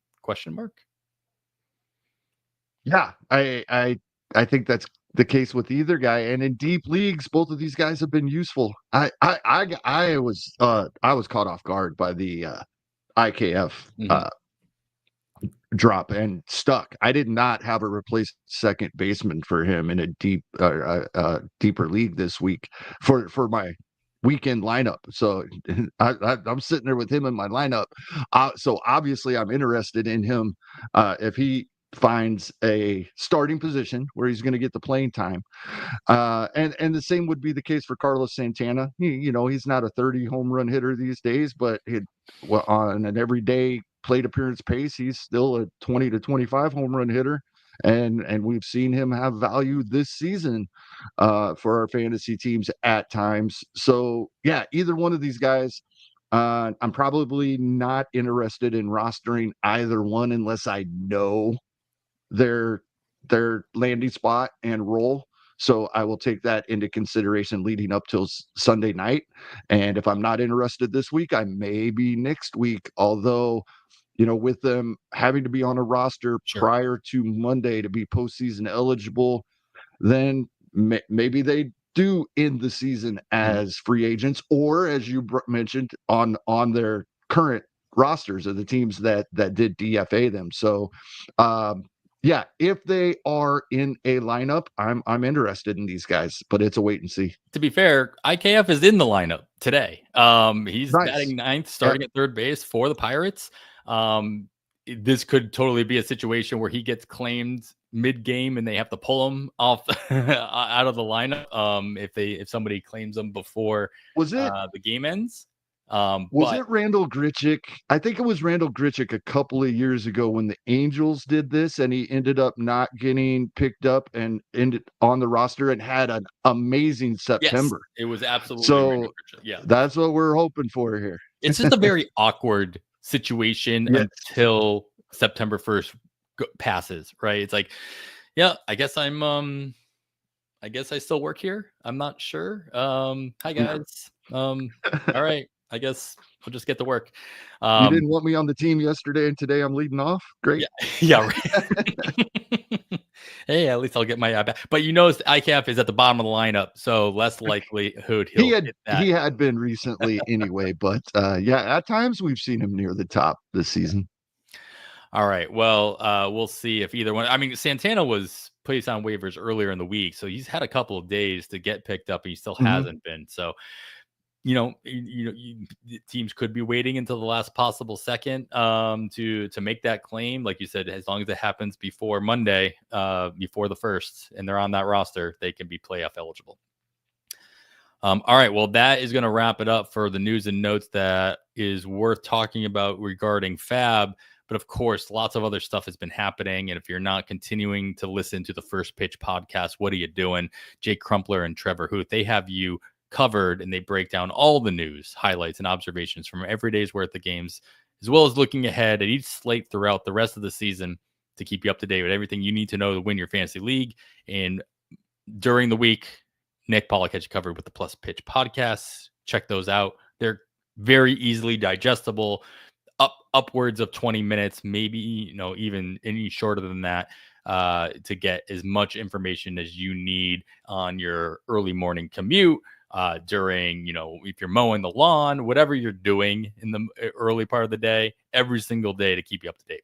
Yeah, I think that's the case with either guy. And in deep leagues, both of these guys have been useful. I was caught off guard by the IKF drop and stuck. I did not have a replaced second baseman for him in a deeper league this week for my weekend lineup. So I'm sitting there with him in my lineup. So obviously I'm interested in him if he finds a starting position where he's going to get the playing time. And the same would be the case for Carlos Santana. He's not a 30 home run hitter these days, but on an everyday plate appearance pace, he's still a 20 to 25 home run hitter. And we've seen him have value this season for our fantasy teams at times. So yeah, either one of these guys, I'm probably not interested in rostering either one unless I know their landing spot and role. So I will take that into consideration leading up till Sunday night. And if I'm not interested this week, I may be next week. Although, with them having to be on a roster prior to Monday to be postseason eligible, then maybe they do end the season as free agents, or as you mentioned, on their current rosters of the teams that did DFA them. So, yeah, if they are in a lineup, I'm interested in these guys, but it's a wait and see. To be fair, IKF is in the lineup today. He's batting 9th, starting at third base for the Pirates. This could totally be a situation where he gets claimed mid-game and they have to pull them off out of the lineup if somebody claims them before Was it the game ends. Was it Randall Grichuk? I think it was Randall Grichuk a couple of years ago when the Angels did this, and he ended up not getting picked up and ended on the roster and had an amazing Yes, September. it was absolutely Randall So Grichuk. Yeah, that's what we're hoping for here. it's just a very awkward situation Yes. until September 1st passes, right? It's like, yeah, I guess I guess I still work here. I'm not sure. Hi guys. All right. I guess I'll just get to work. You didn't want me on the team yesterday, and today I'm leading off. Great. Yeah. Right. Hey, at least I'll get my back. But ICAP is at the bottom of the lineup, so less likelihood He get that. had been recently anyway, but yeah, at times we've seen him near the top this season. All right. Well, we'll see if either one. I mean, Santana was placed on waivers earlier in the week, so he's had a couple of days to get picked up, and he still hasn't been. So, teams could be waiting until the last possible second to make that claim. Like you said, as long as it happens before Monday, before the 1st, and they're on that roster, they can be playoff eligible. All right. Well, that is going to wrap it up for the news and notes that is worth talking about regarding FAAB. But of course, lots of other stuff has been happening. And if you're not continuing to listen to the First Pitch podcast, what are you doing? Jake Crumpler and Trevor Huth, they have you covered, and they break down all the news, highlights, and observations from every day's worth of games, as well as looking ahead at each slate throughout the rest of the season to keep you up to date with everything you need to know to win your fantasy league. And during the week, Nick Pollock has you covered with the Plus Pitch podcasts. Check those out. They're very easily digestible, upwards of 20 minutes, maybe even any shorter than that, to get as much information as you need on your early morning commute, during if you're mowing the lawn, whatever you're doing in the early part of the day, every single day to keep you up to date.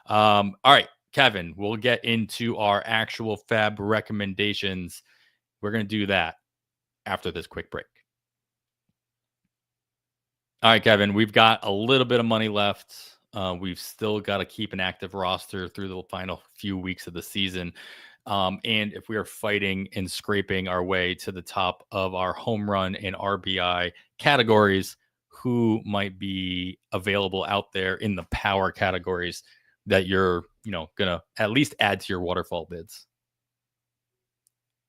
All right, Kevin, we'll get into our actual FAAB recommendations. We're going to do that after this quick break. All right, Kevin, we've got a little bit of money left. We've still got to keep an active roster through the final few weeks of the season. And if we are fighting and scraping our way to the top of our home run and RBI categories, who might be available out there in the power categories that you're, going to at least add to your waterfall bids?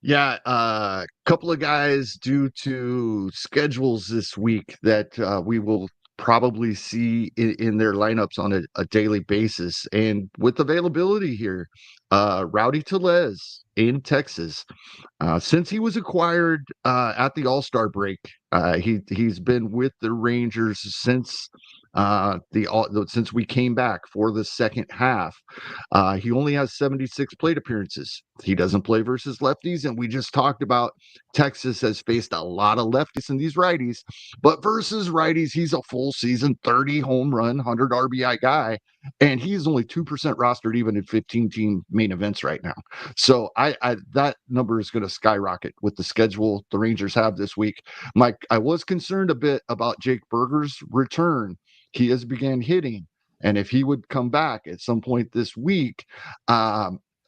Yeah, a couple of guys due to schedules this week that we will probably see in their lineups on a daily basis. And with availability here, Rowdy Tellez in Texas. Since he was acquired at the All-Star break, he's been with the Rangers since since we came back for the second half. He only has 76 plate appearances. He doesn't play versus lefties, and we just talked about Texas has faced a lot of lefties and these righties, but versus righties, he's a full season 30 home run, 100 RBI guy, and he's only 2% rostered even in 15-team main events right now. So I that number is going to skyrocket with the schedule the Rangers have this week. Mike, I was concerned a bit about Jake Berger's return. He has began hitting, and if he would come back at some point this week,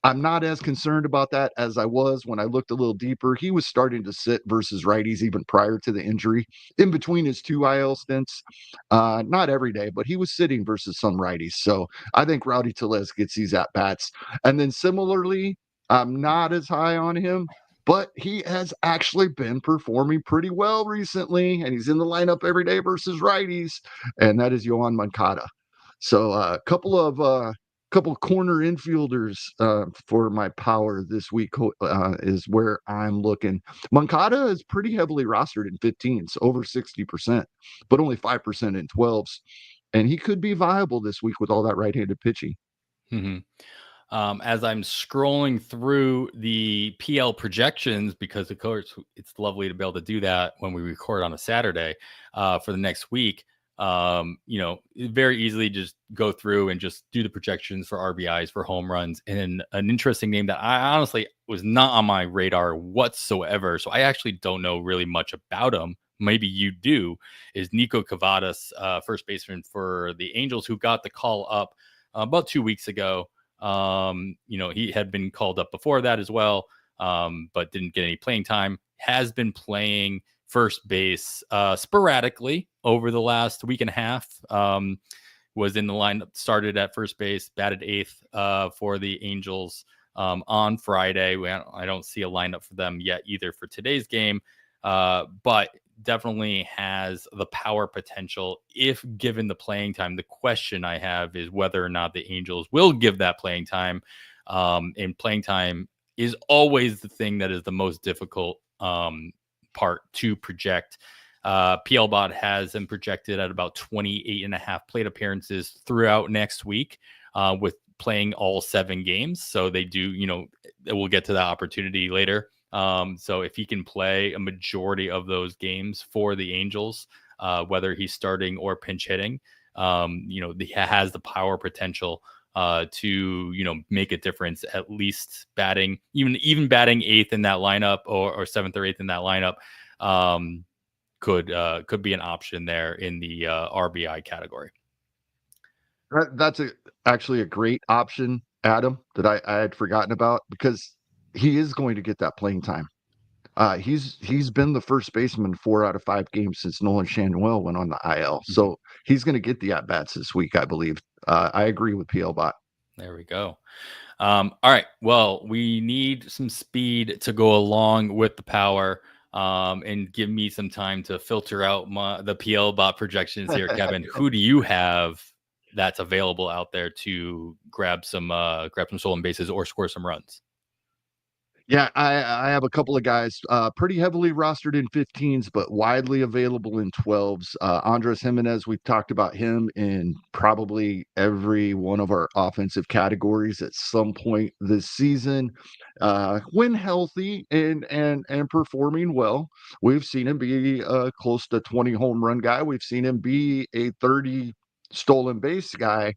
I'm not as concerned about that as I was when I looked a little deeper. He was starting to sit versus righties even prior to the injury, in between his 2 IL stints. Not every day, but he was sitting versus some righties. So I think Rowdy Tellez gets these at bats. And then similarly, I'm not as high on him, but he has actually been performing pretty well recently, and he's in the lineup every day versus righties, and that is Yohan Moncada. So a couple corner infielders for my power this week is where I'm looking. Moncada is pretty heavily rostered in 15s, over 60%, but only 5% in 12s. And he could be viable this week with all that right-handed pitching. Mm-hmm. As I'm scrolling through the PL projections, because of course it's lovely to be able to do that when we record on a Saturday for the next week. Very easily just go through and just do the projections for RBIs, for home runs. And an interesting name that I honestly was not on my radar whatsoever, so I actually don't know really much about him. Maybe you do, is Nico Cavadas, first baseman for the Angels, who got the call up about 2 weeks ago He had been called up before that as well, but didn't get any playing time. Has been playing first base sporadically over the last week and a half. Was in the lineup, started at first base, batted eighth for the Angels on Friday. I don't see a lineup for them yet either for today's game, but definitely has the power potential if given the playing time. The question I have is whether or not the Angels will give that playing time. And playing time is always the thing that is the most difficult part to project. PLBot has him projected at about 28 and a half plate appearances throughout next week, with playing all 7 games. So they do, we'll get to that opportunity later. So if he can play a majority of those games for the Angels, whether he's starting or pinch hitting, he has the power potential to make a difference, at least batting, even batting 8th in that lineup or 7th or 8th in that lineup. Could be an option there in the RBI category. That's actually a great option, Adam, that I had forgotten about, because he is going to get that playing time. He's been the first baseman 4 out of 5 games since Nolan Schanuel went on the IL. So he's going to get the at-bats this week, I believe. I agree with PLBot. There we go. All right. Well, we need some speed to go along with the power. And give me some time to filter out the PLBot projections here, Kevin. Who do you have that's available out there to grab some stolen bases or score some runs? Yeah, I have a couple of guys pretty heavily rostered in 15s, but widely available in 12s. Andres Jimenez, we've talked about him in probably every one of our offensive categories at some point this season. When healthy and performing well, we've seen him be close to 20 home run guy. We've seen him be a 30 stolen base guy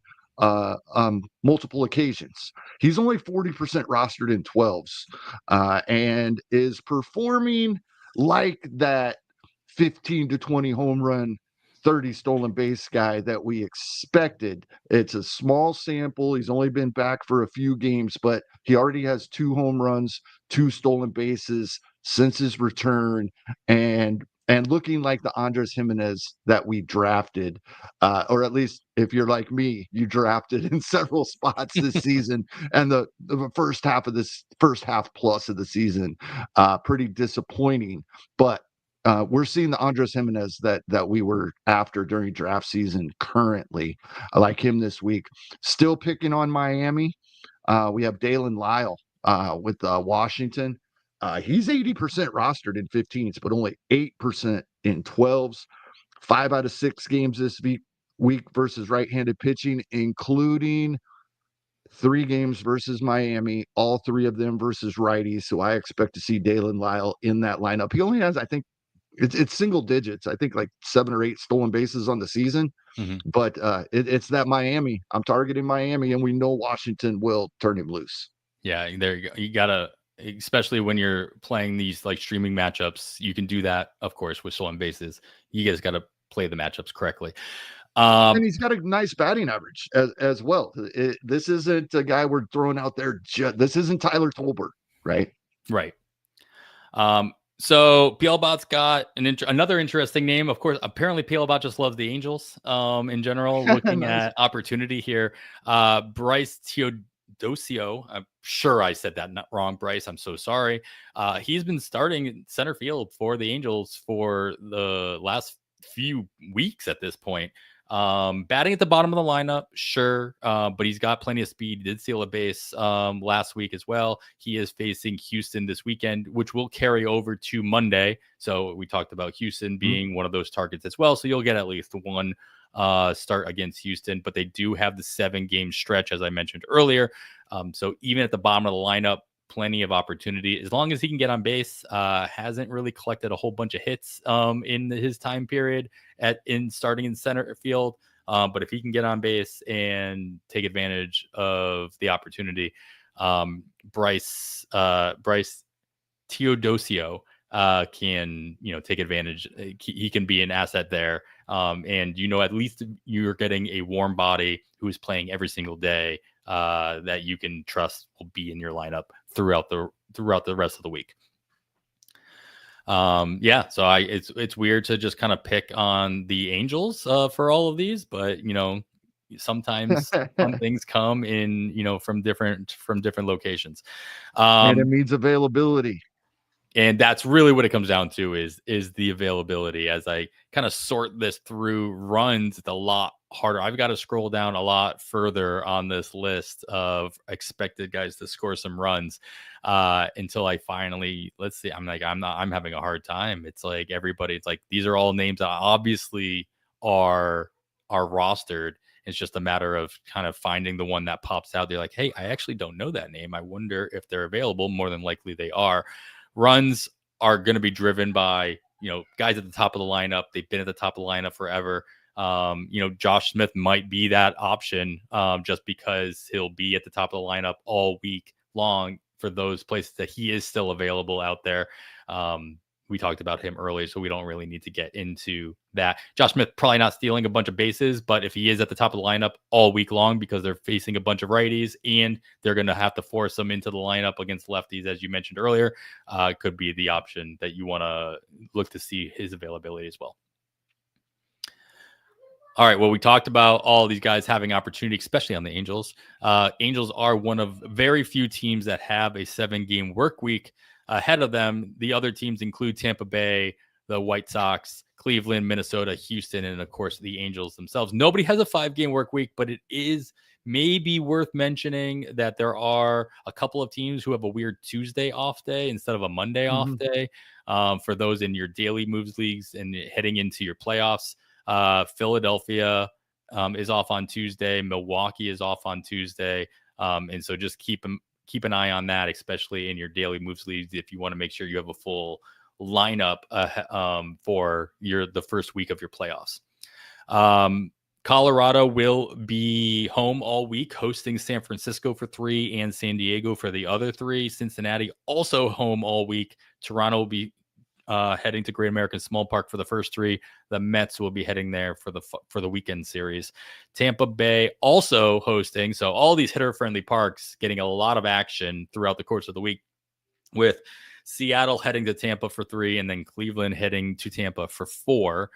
multiple occasions. He's only 40% rostered in 12s and is performing like that 15 to 20 home run, 30 stolen base guy that we expected. It's a small sample. He's only been back for a few games, but he already has 2 home runs, 2 stolen bases since his return, and looking like the Andres Jimenez that we drafted, or at least if you're like me, you drafted in several spots this season, and the first half plus of the season, pretty disappointing. But we're seeing the Andres Jimenez that we were after during draft season currently. I like him this week. Still picking on Miami. We have Dalen Lyle with Washington. He's 80% rostered in 15s, but only 8% in 12s. 5 out of 6 games this week versus right-handed pitching, including 3 games versus Miami, all 3 of them versus righties. So I expect to see Dalen Lyle in that lineup. He only has, I think, it's single digits. I think like 7 or 8 stolen bases on the season. But it's that Miami. I'm targeting Miami, and we know Washington will turn him loose. Yeah, there you go. You gotta, especially when you're playing these like streaming matchups, you can do that, of course, with stolen bases. You guys got to play the matchups correctly. And he's got a nice batting average as well. This isn't a guy we're throwing out there. This isn't Tyler Tolbert, right? Right. So PLBot's got another interesting name. Of course, apparently PLBot just loves the Angels in general. Looking Nice. at opportunity here, Bryce Teodosio. I'm sure I said that not wrong, Bryce. I'm so sorry. He's been starting in center field for the Angels for the last few weeks at this point. Batting at the bottom of the lineup, sure, but he's got plenty of speed. He did steal a base last week as well. He is facing Houston this weekend, which will carry over to Monday. So we talked about Houston being one of those targets as well. So you'll get at least one start against Houston, but they do have the 7-game stretch, as I mentioned earlier. So even at the bottom of the lineup, plenty of opportunity as long as he can get on base. Hasn't really collected a whole bunch of hits in his time period in starting in center field. But if he can get on base and take advantage of the opportunity, Bryce Teodosio can take advantage. He can be an asset there. And at least you're getting a warm body who's playing every single day that you can trust will be in your lineup throughout the rest of the week. So it's weird to just kind of pick on the Angels for all of these, but sometimes some things come in from different locations, and it means availability. and that's really what it comes down to is the availability. As I kind of sort this through runs, it's a lot harder. I've got to scroll down a lot further on this list of expected guys to score some runs until I finally, let's see, I'm having a hard time. It's like everybody, it's like these are all names that obviously are rostered. It's just a matter of kind of finding the one that pops out. They're like, hey, I actually don't know that name. I wonder if they're available. More than likely they are. Runs are going to be driven by, guys at the top of the lineup. They've been at the top of the lineup forever. Josh Smith might be that option just because he'll be at the top of the lineup all week long for those places that he is still available out there. We talked about him earlier, so we don't really need to get into that. Josh Smith probably not stealing a bunch of bases, but if he is at the top of the lineup all week long because they're facing a bunch of righties and they're going to have to force him into the lineup against lefties, as you mentioned earlier, could be the option that you want to look to see his availability as well. All right, well, we talked about all these guys having opportunity, especially on the Angels. Angels are one of very few teams that have a 7-game work week ahead of them. The other teams include Tampa Bay, the White Sox, Cleveland, Minnesota, Houston, and of course the Angels themselves. Nobody has a 5-game work week, but it is maybe worth mentioning that there are a couple of teams who have a weird Tuesday off day instead of a Monday off day. For those in your daily moves leagues and heading into your playoffs, Philadelphia is off on Tuesday. Milwaukee is off on Tuesday. And so just keep an eye on that, especially in your daily moves leagues, if you want to make sure you have a full lineup for the first week of your playoffs. Colorado will be home all week, hosting San Francisco for 3 and San Diego for the other 3. Cincinnati also home all week. Toronto will be heading to Great American Small Park for the first 3. The Mets will be heading there for the weekend series. Tampa Bay also hosting. So all these hitter-friendly parks getting a lot of action throughout the course of the week, with Seattle heading to Tampa for 3 and then Cleveland heading to Tampa for 4.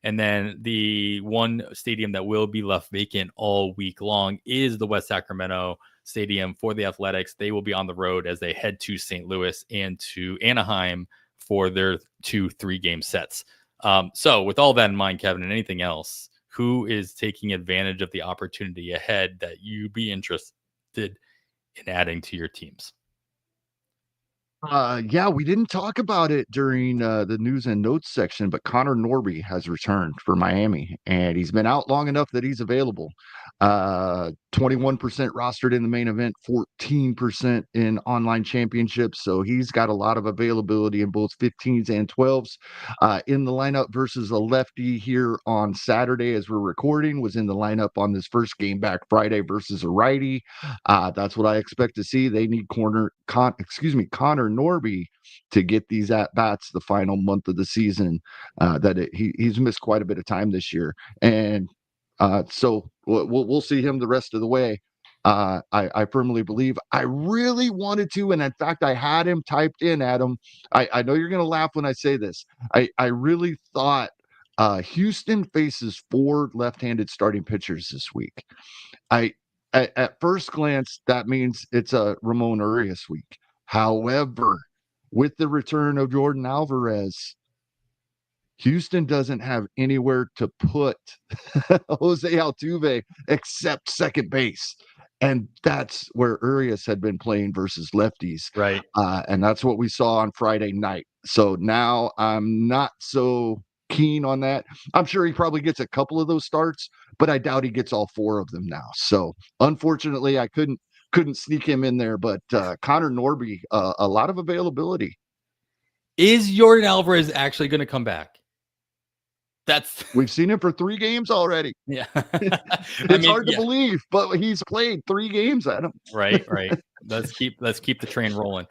And then the one stadium that will be left vacant all week long is the West Sacramento Stadium for the Athletics. They will be on the road as they head to St. Louis and to Anaheim for their 2 3-game sets. So with all that in mind, Kevin, and anything else, who is taking advantage of the opportunity ahead that you'd be interested in adding to your teams? Yeah, we didn't talk about it during the news and notes section, but Connor Norby has returned for Miami, and he's been out long enough that he's available. 21% rostered in the main event, 14% in online championships. So he's got a lot of availability in both 15s and 12s. In the lineup versus a lefty here on Saturday, as we're recording, was in the lineup on this first game back Friday versus a righty. That's what I expect to see. They need Connor Norby to get these at bats the final month of the season. He's missed quite a bit of time this year, and so we'll see him the rest of the way. I firmly believe. I really wanted to, and in fact, I had him typed in, Adam. I know you're going to laugh when I say this. I really thought Houston faces 4 left-handed starting pitchers this week. At first glance, that means it's a Ramon Urias week. However, with the return of Jordan Alvarez, Houston doesn't have anywhere to put Jose Altuve except second base. And that's where Urias had been playing versus lefties. Right. And that's what we saw on Friday night. So now I'm not so keen on that. I'm sure he probably gets a couple of those starts, but I doubt he gets all 4 of them now. So unfortunately, I couldn't sneak him in there. But Connor Norby, a lot of availability. Is Jordan Alvarez actually going to come back? We've seen him for 3 games already. Yeah. It's hard to believe, but he's played 3 games, Adam. Right. Let's keep the train rolling.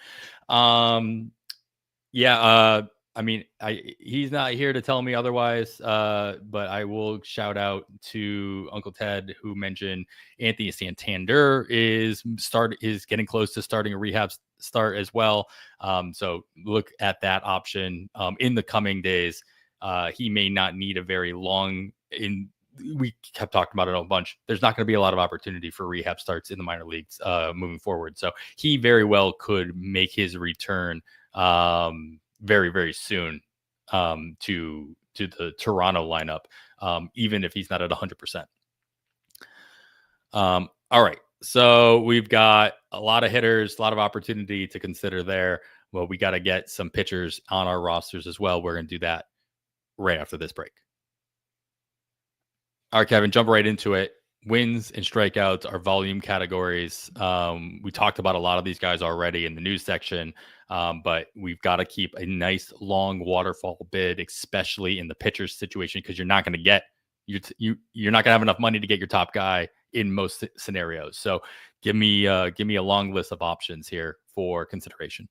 I mean, he's not here to tell me otherwise, but I will shout out to Uncle Ted, who mentioned Anthony Santander is getting close to starting a rehab start as well. So look at that option in the coming days. He may not need a very long we kept talking about it a bunch. There's not going to be a lot of opportunity for rehab starts in the minor leagues moving forward. So he very well could make his return very, very soon to the Toronto lineup, even if he's not at 100%. All right. So we've got a lot of hitters, a lot of opportunity to consider there. Well, we got to get some pitchers on our rosters as well. We're going to do that right after this break. All right, Kevin, jump right into it. Wins and strikeouts are volume categories. We talked about a lot of these guys already in the news section, but we've got to keep a nice long waterfall bid, especially in the pitcher's situation, because you're not going to get you're not going to have enough money to get your top guy in most scenarios. So give me a long list of options here for consideration.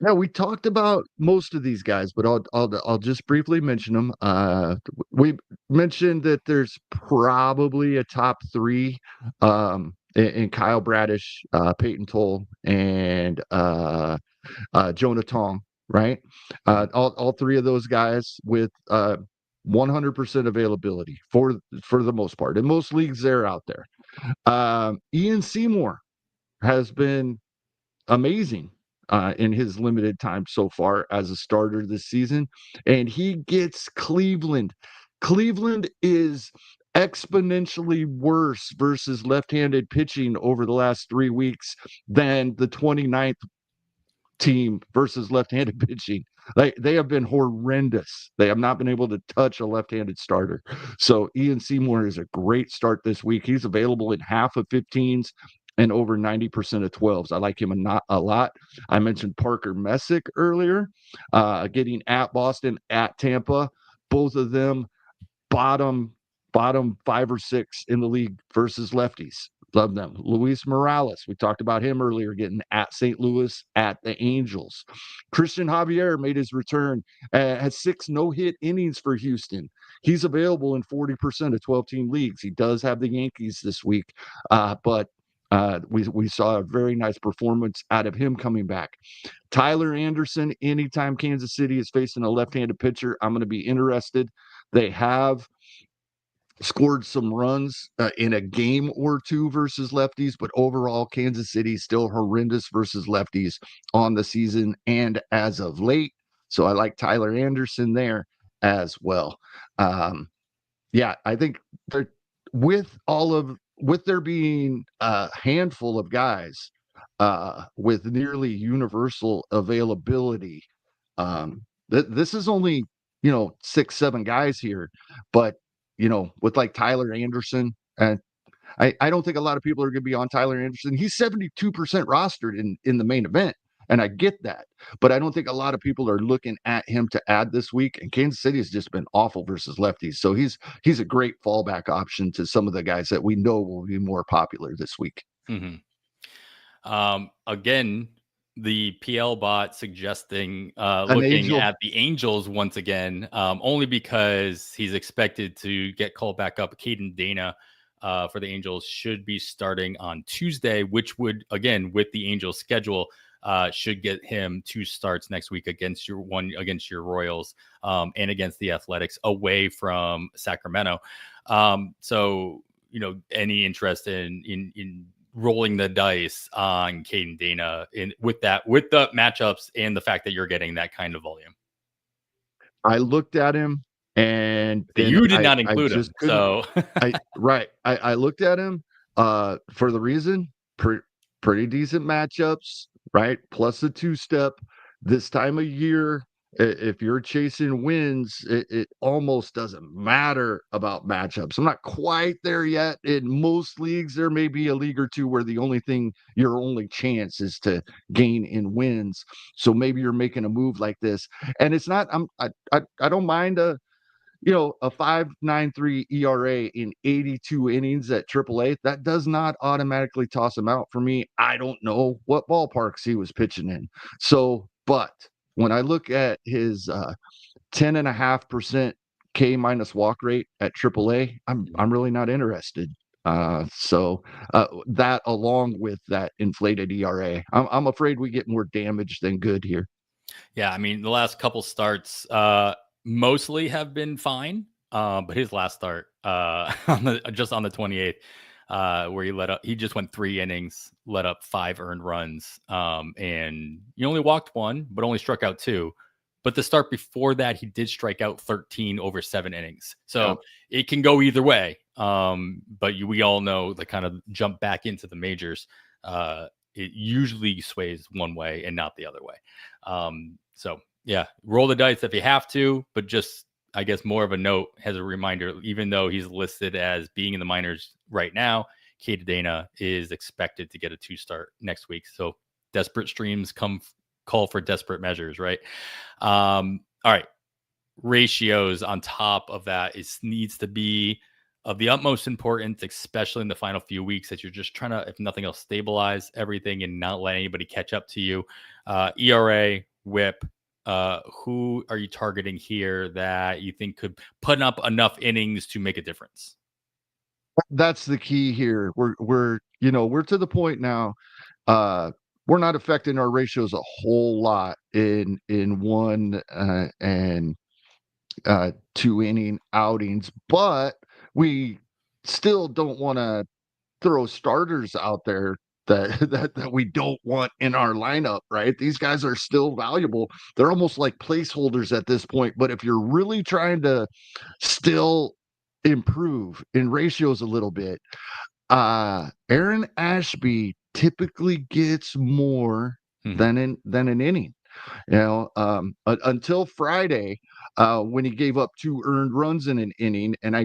Yeah, we talked about most of these guys, but I'll just briefly mention them. We mentioned that there's probably a top three in Kyle Bradish, Peyton Toll, and Jonah Tong, right? All three of those guys with 100% availability for the most part. In most leagues, they're out there. Ian Seymour has been amazing in his limited time so far as a starter this season, and he gets Cleveland. Cleveland is exponentially worse versus left-handed pitching over the last 3 weeks than the 29th team versus left-handed pitching. They have been horrendous. They have not been able to touch a left-handed starter. So Ian Seymour is a great start this week. He's available in half of 15s and over 90% of 12s. I like him a lot. I mentioned Parker Messick earlier, getting at Boston, at Tampa. Both of them bottom 5 or 6 in the league versus lefties. Love them. Luis Morales, we talked about him earlier, getting at St. Louis, at the Angels. Christian Javier made his return, had 6 no-hit innings for Houston. He's available in 40% of 12-team leagues. He does have the Yankees this week, but we saw a very nice performance out of him coming back. Tyler Anderson, anytime Kansas City is facing a left-handed pitcher, I'm going to be interested. They have scored some runs in a game or two versus lefties, but overall, Kansas City still horrendous versus lefties on the season and as of late. So I like Tyler Anderson there as well. Yeah, I think with there being a handful of guys with nearly universal availability, this is only 6, 7 guys here, but with like Tyler Anderson, and I don't think a lot of people are going to be on Tyler Anderson. He's 72% rostered in the main event, and I get that, but I don't think a lot of people are looking at him to add this week. And Kansas City has just been awful versus lefties, so he's a great fallback option to some of the guys that we know will be more popular this week. Mm-hmm. Again, the PL bot suggesting looking at the Angels once again, only because he's expected to get called back up. Caden Dana for the Angels should be starting on Tuesday, which would, again, with the Angels schedule, should get him 2 starts next week against your Royals and against the Athletics away from Sacramento. So, any interest in rolling the dice on Caden Dana with the matchups and the fact that you're getting that kind of volume? I looked at him and you did not include him. So I looked at him for the reason pretty decent matchups, right? Plus the 2-step this time of year. If you're chasing wins, it almost doesn't matter about matchups. I'm not quite there yet. In most leagues, there may be a league or two where your only chance is to gain in wins. So maybe you're making a move like this, and it's not. I don't mind a 5.93 ERA in 82 innings at AAA. That does not automatically toss him out for me. I don't know what ballparks he was pitching in. So, but when I look at his 10.5% K minus walk rate at AAA, I'm really not interested. So that along with that inflated ERA, I'm afraid we get more damage than good here. Yeah, I mean, the last couple starts mostly have been fine, but his last start just on the 28th, where he just went 3 innings, let up 5 earned runs, and he only walked 1, but only struck out 2. But the start before that, he did strike out 13 over 7 innings, so it can go either way. But we all know the kind of jump back into the majors. It usually sways one way and not the other way. So yeah, roll the dice if you have to, but just, I guess, more of a note as a reminder, even though he's listed as being in the minors right now, Kate Dana is expected to get a 2 start next week. So desperate streams call for desperate measures, right? All right. Ratios on top of that needs to be of the utmost importance, especially in the final few weeks, that you're just trying to, if nothing else, stabilize everything and not let anybody catch up to you. ERA, whip, who are you targeting here that you think could put up enough innings to make a difference? That's the key here. We're to the point now. We're not affecting our ratios a whole lot in 1 and 2 inning outings, but we still don't want to throw starters out there that, that we don't want in our lineup, right? These guys are still valuable. They're almost like placeholders at this point. But if you're really trying to still improve in ratios a little bit, Aaron Ashby typically gets more than an inning. Until Friday, when he gave up 2 earned runs in an inning, and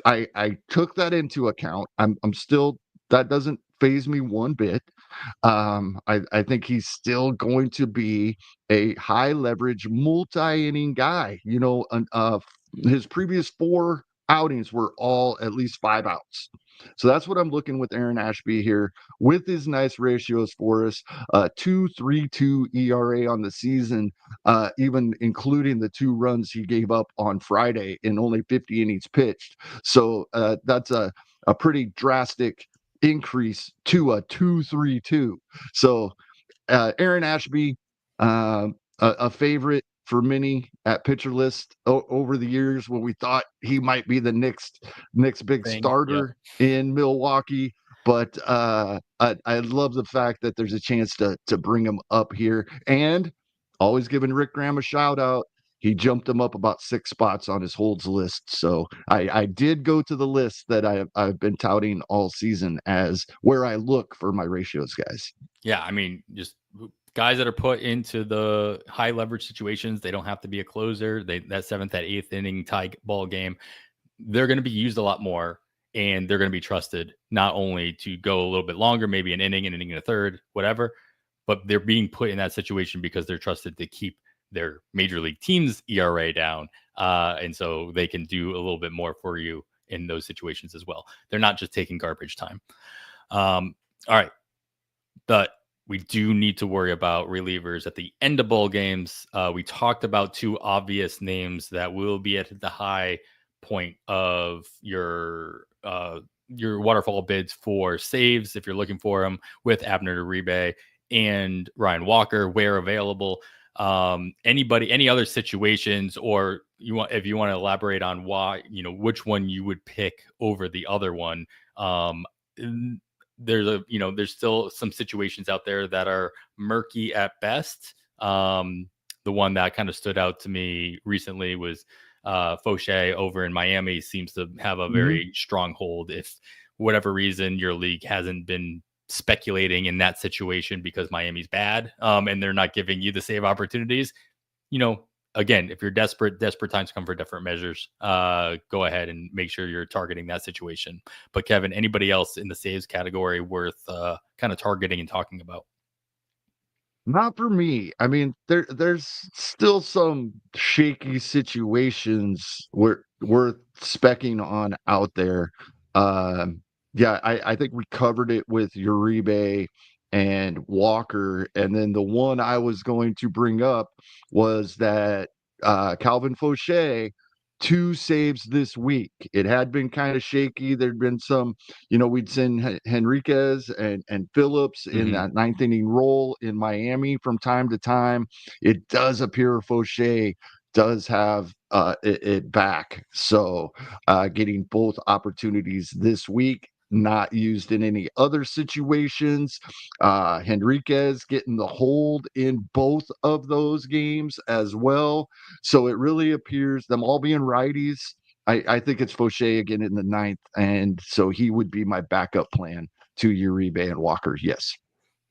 I took that into account. I'm still, that doesn't phase me one bit. I think he's still going to be a high leverage multi-inning guy. His previous 4 outings were all at least 5 outs. So that's what I'm looking with Aaron Ashby here with his nice ratios for us. 2.32 ERA on the season, even including the 2 runs he gave up on Friday in only 50 innings pitched. So that's a pretty drastic increase to a 2.32. So Aaron Ashby, a favorite for many at pitcher list over the years when we thought he might be the next big starter in Milwaukee. But I love the fact that there's a chance to bring him up here, and always giving Rick Graham a shout out. He jumped him up about 6 spots on his holds list. So I did go to the list that I've been touting all season as where I look for my ratios, guys. Yeah, I mean, just guys that are put into the high leverage situations, they don't have to be a closer. That 7th, that 8th inning tie ball game, they're going to be used a lot more, and they're going to be trusted not only to go a little bit longer, maybe an inning and a third, whatever, but they're being put in that situation because they're trusted to keep their major league team's ERA down. And so they can do a little bit more for you in those situations as well. They're not just taking garbage time. All right. But we do need to worry about relievers at the end of bowl games. We talked about 2 obvious names that will be at the high point of your waterfall bids for saves if you're looking for them, with Abner Uribe and Ryan Walker where available. Any other situations, or if you want to elaborate on why, which one you would pick over the other one. There's still some situations out there that are murky at best. The one that kind of stood out to me recently was Fauché over in Miami seems to have a very strong hold. If whatever reason your league hasn't been speculating in that situation because Miami's bad, and they're not giving you the save opportunities, again, if you're desperate times come for different measures. Go ahead and make sure you're targeting that situation. But Kevin, anybody else in the saves category worth kind of targeting and talking about? Not for me. I mean, there's still some shaky situations worth specking on out there. Yeah, I think we covered it with Uribe and Walker. And then the one I was going to bring up was that Calvin Fauché, 2 saves this week. It had been kind of shaky. There'd been some, we'd seen Henriquez and Phillips in that ninth inning role in Miami from time to time. It does appear Fauché does have it back. So getting both opportunities this week, not used in any other situations. Henriquez getting the hold in both of those games as well. So it really appears, them all being righties, I think it's Fauché again in the ninth. And so he would be my backup plan to Uribe and Walker. Yes.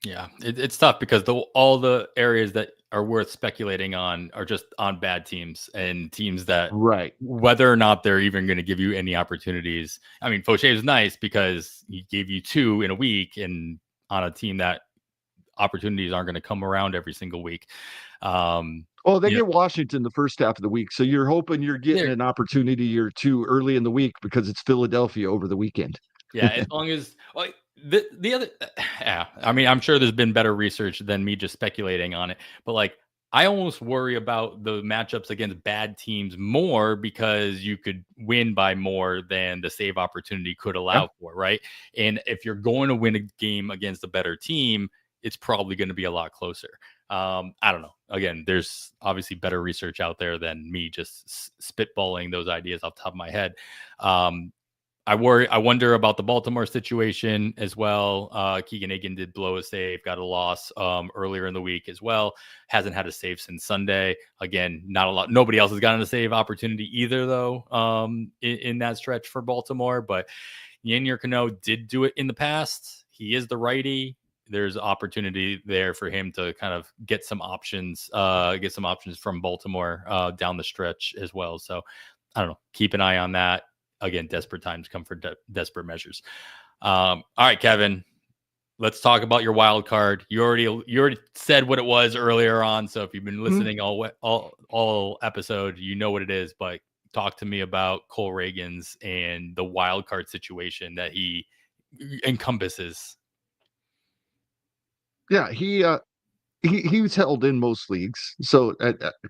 Yeah, it's tough because all the areas that are worth speculating on are just on bad teams and teams that, right, whether or not they're even going to give you any opportunities. I mean, Fauché is nice because he gave you 2 in a week, and on a team that opportunities aren't going to come around every single week. Well, they get Washington the first half of the week, so you're hoping you're getting an opportunity or 2 early in the week because it's Philadelphia over the weekend. Yeah, as long as the other, yeah. I mean, I'm sure there's been better research than me just speculating on it, but like, I almost worry about the matchups against bad teams more because you could win by more than the save opportunity could allow for, right? And if you're going to win a game against a better team, it's probably going to be a lot closer. I don't know. Again, there's obviously better research out there than me just spitballing those ideas off the top of my head. I wonder about the Baltimore situation as well. Keegan Egan did blow a save, got a loss earlier in the week as well. Hasn't had a save since Sunday. Again, not a lot. Nobody else has gotten a save opportunity either, though, in that stretch for Baltimore. But Yennier Cano did do it in the past. He is the righty. There's opportunity there for him to kind of get some options from Baltimore down the stretch as well. So I don't know. Keep an eye on that. Again, desperate times come for desperate measures. All right, Kevin, let's talk about your wild card. You already said what it was earlier on. So if you've been listening all episode, you know what it is. But talk to me about Cole Reagans and the wild card situation that he encompasses. Yeah, he was held in most leagues, so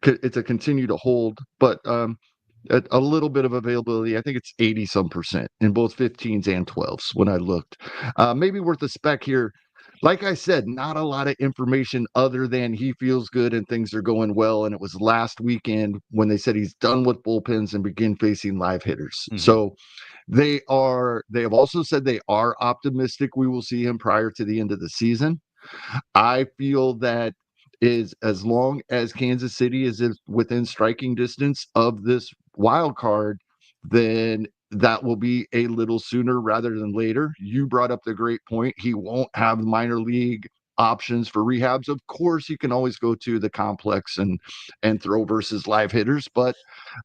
it's a continue to hold, but a little bit of availability. I think it's 80% in both 15s and 12s when I looked. Maybe worth a spec here. Like I said, not a lot of information other than he feels good and things are going well. And it was last weekend when they said he's done with bullpens and begin facing live hitters. So they have also said they are optimistic we will see him prior to the end of the season. I feel that is, as long as Kansas City is within striking distance of this wild card, then that will be a little sooner rather than later. You brought up the great point. He won't have minor league options for rehabs. Of course, you can always go to the complex and throw versus live hitters, but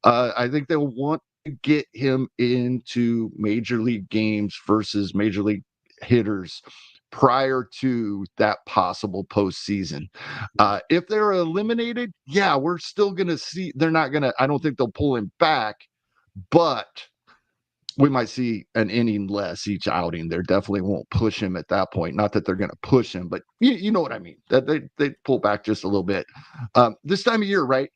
I think they'll want to get him into major league games versus major league hitters prior to that possible postseason. If they're eliminated, yeah, we're still going to see. They're not going to, I don't think they'll pull him back, but we might see an inning less each outing. They definitely won't push him at that point. Not that they're going to push him, but you know what I mean. That they pull back just a little bit. This time of year, right?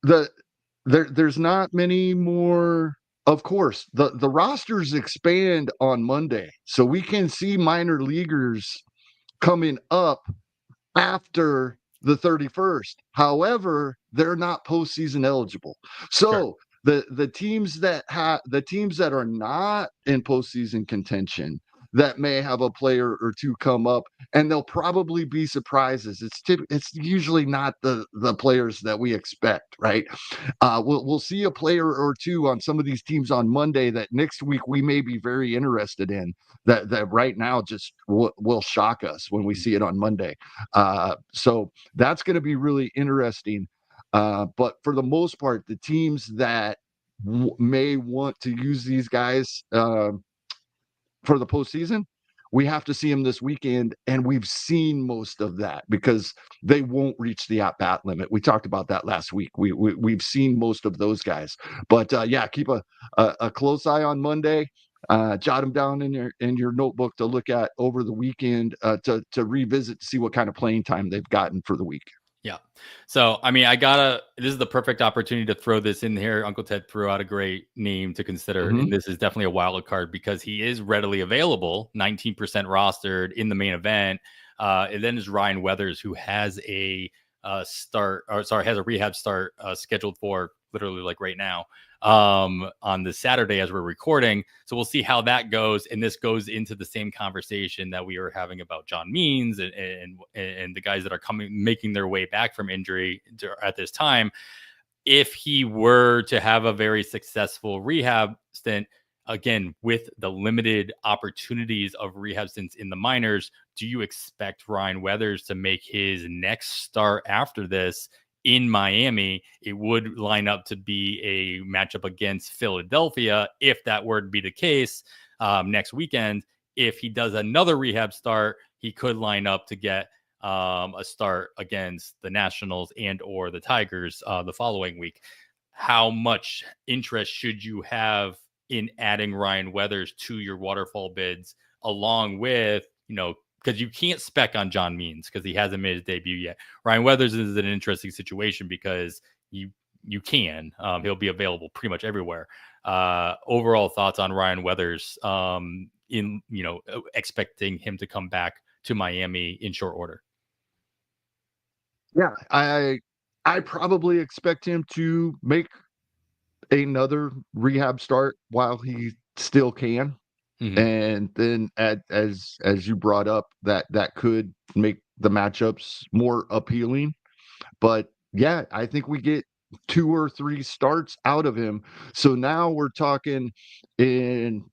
There's not many more. Of course, the rosters expand on Monday, so we can see minor leaguers coming up after the 31st. However, they're not postseason eligible. So the teams that are not in postseason contention that may have a player or 2 come up, and they'll probably be surprises. It's usually not the players that we expect, right? We'll see a player or 2 on some of these teams on Monday that next week we may be very interested in. That right now just will shock us when we see it on Monday. So that's going to be really interesting. But for the most part, the teams that may want to use these guys for the postseason, we have to see them this weekend, and we've seen most of that because they won't reach the at-bat limit. We talked about that last week. We've seen most of those guys. But yeah, keep a close eye on Monday. Jot them down in your notebook to look at over the weekend, to revisit to see what kind of playing time they've gotten for the week. Yeah. So, I mean, this is the perfect opportunity to throw this in here. Uncle Ted threw out a great name to consider. Mhm. And this is definitely a wild card because he is readily available, 19% rostered in the main event. And then is Ryan Weathers, who has a has a rehab start scheduled for literally like right now, on the Saturday as we're recording. So we'll see how that goes. And this goes into the same conversation that we were having about John Means and the guys that are making their way back from injury at this time. If he were to have a very successful rehab stint, again, with the limited opportunities of rehab stints in the minors, do you expect Ryan Weathers to make his next start after this in Miami? It would line up to be a matchup against Philadelphia if that were to be the case next weekend. If he does another rehab start, he could line up to get a start against the Nationals and or the Tigers the following week. How much interest should you have in adding Ryan Weathers to your waterfall bids, along with, because you can't spec on John Means because he hasn't made his debut yet. Ryan Weathers is an interesting situation because you can. He'll be available pretty much everywhere. Overall thoughts on Ryan Weathers, expecting him to come back to Miami in short order. Yeah, I probably expect him to make another rehab start while he still can. Mm-hmm. And then as you brought up, that could make the matchups more appealing. But yeah, I think we get 2 or 3 starts out of him. So now we're talking in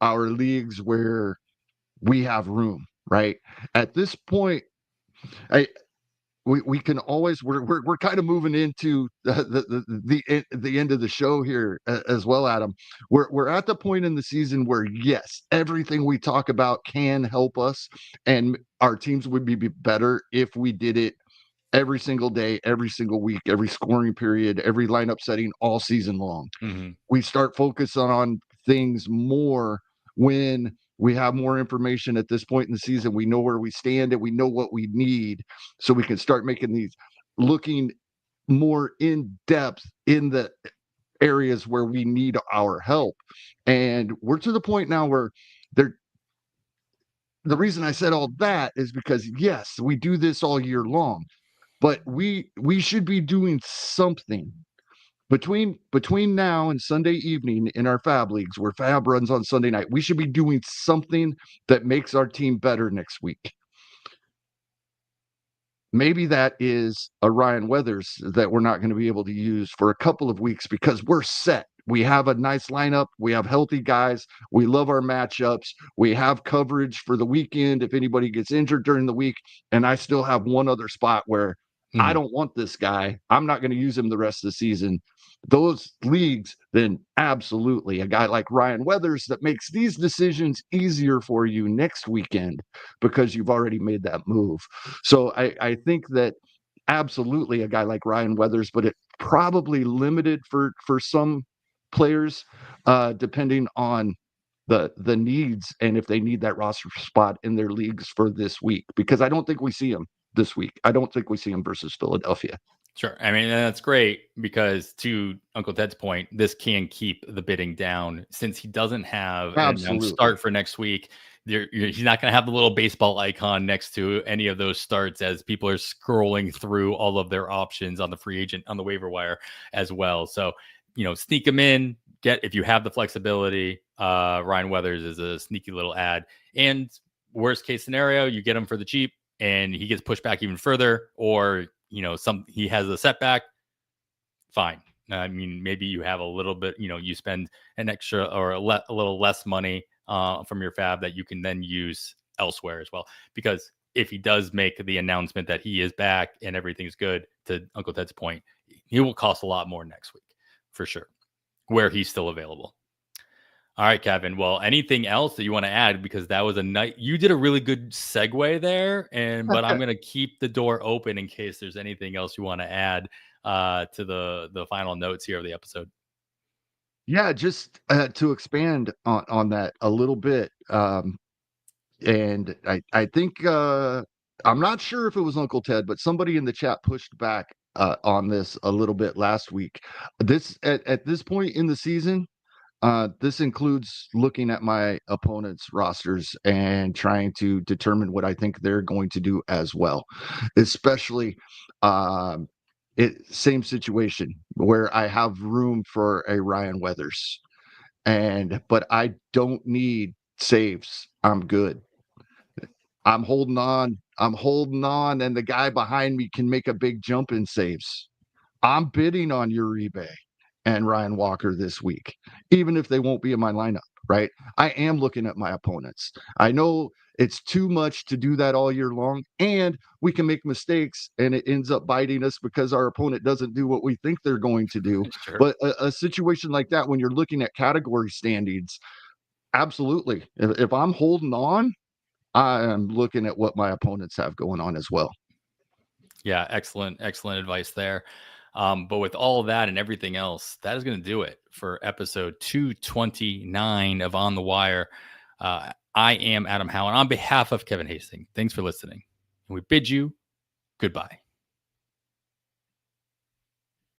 our leagues where we have room, right? At this point, I we can always we're kind of moving into the end of the show here as well, Adam. We're at the point in the season where yes, everything we talk about can help us, and our teams would be better if we did it every single day, every single week, every scoring period, every lineup setting all season long. Mm-hmm. We start focusing on things more when we have more information at this point in the season. We know where we stand and we know what we need, so we can start making these, looking more in depth in the areas where we need our help. And we're to the point now where there the reason I said all that is because yes, we do this all year long, but we should be doing something between now and Sunday evening in our FAAB leagues, where FAAB runs on Sunday night. We should be doing something that makes our team better next week. Maybe that is a Ryan Weathers that we're not going to be able to use for a couple of weeks because we're set. We have a nice lineup. We have healthy guys. We love our matchups. We have coverage for the weekend if anybody gets injured during the week. And I still have one other spot where I don't want this guy. I'm not going to use him the rest of the season. Those leagues, then absolutely a guy like Ryan Weathers that makes these decisions easier for you next weekend because you've already made that move. So I think that absolutely a guy like Ryan Weathers, but it probably limited for some players, depending on the needs and if they need that roster spot in their leagues for this week, because I don't think we see him this week. I don't think we see him versus Philadelphia. Sure. I mean, that's great because to Uncle Ted's point, this can keep the bidding down since he doesn't have an announced start for next week. He's not going to have the little baseball icon next to any of those starts as people are scrolling through all of their options on the free agent, on the waiver wire as well. So, sneak them in, if you have the flexibility. Ryan Weathers is a sneaky little ad. And worst case scenario, you get him for the cheap and he gets pushed back even further, or he has a setback, fine. I mean, maybe you have a little bit, you spend an extra or a little less money from your FAAB that you can then use elsewhere as well. Because if he does make the announcement that he is back and everything's good, to Uncle Ted's point, he will cost a lot more next week for sure, where he's still available. All right, Kevin. Well, anything else that you want to add? Because that was you did a really good segue there, but I'm going to keep the door open in case there's anything else you want to add to the final notes here of the episode. Yeah, just to expand on that a little bit. And I think I'm not sure if it was Uncle Ted, but somebody in the chat pushed back on this a little bit last week. This at this point in the season, this includes looking at my opponent's rosters and trying to determine what I think they're going to do as well, especially um, same situation where I have room for a Ryan Weathers, but I don't need saves. I'm good. I'm holding on. I'm holding on, and the guy behind me can make a big jump in saves. I'm bidding on Uribe and Ryan Walker this week, even if they won't be in my lineup, right? I am looking at my opponents. I know it's too much to do that all year long, and we can make mistakes and it ends up biting us because our opponent doesn't do what we think they're going to do. Sure. But a situation like that, when you're looking at category standings, absolutely. If I'm holding on, I am looking at what my opponents have going on as well. Yeah, excellent advice there. But with all of that and everything else, that is going to do it for episode 229 of On the Wire. I am Adam Howe, and on behalf of Kevin Hasting, thanks for listening. And we bid you goodbye.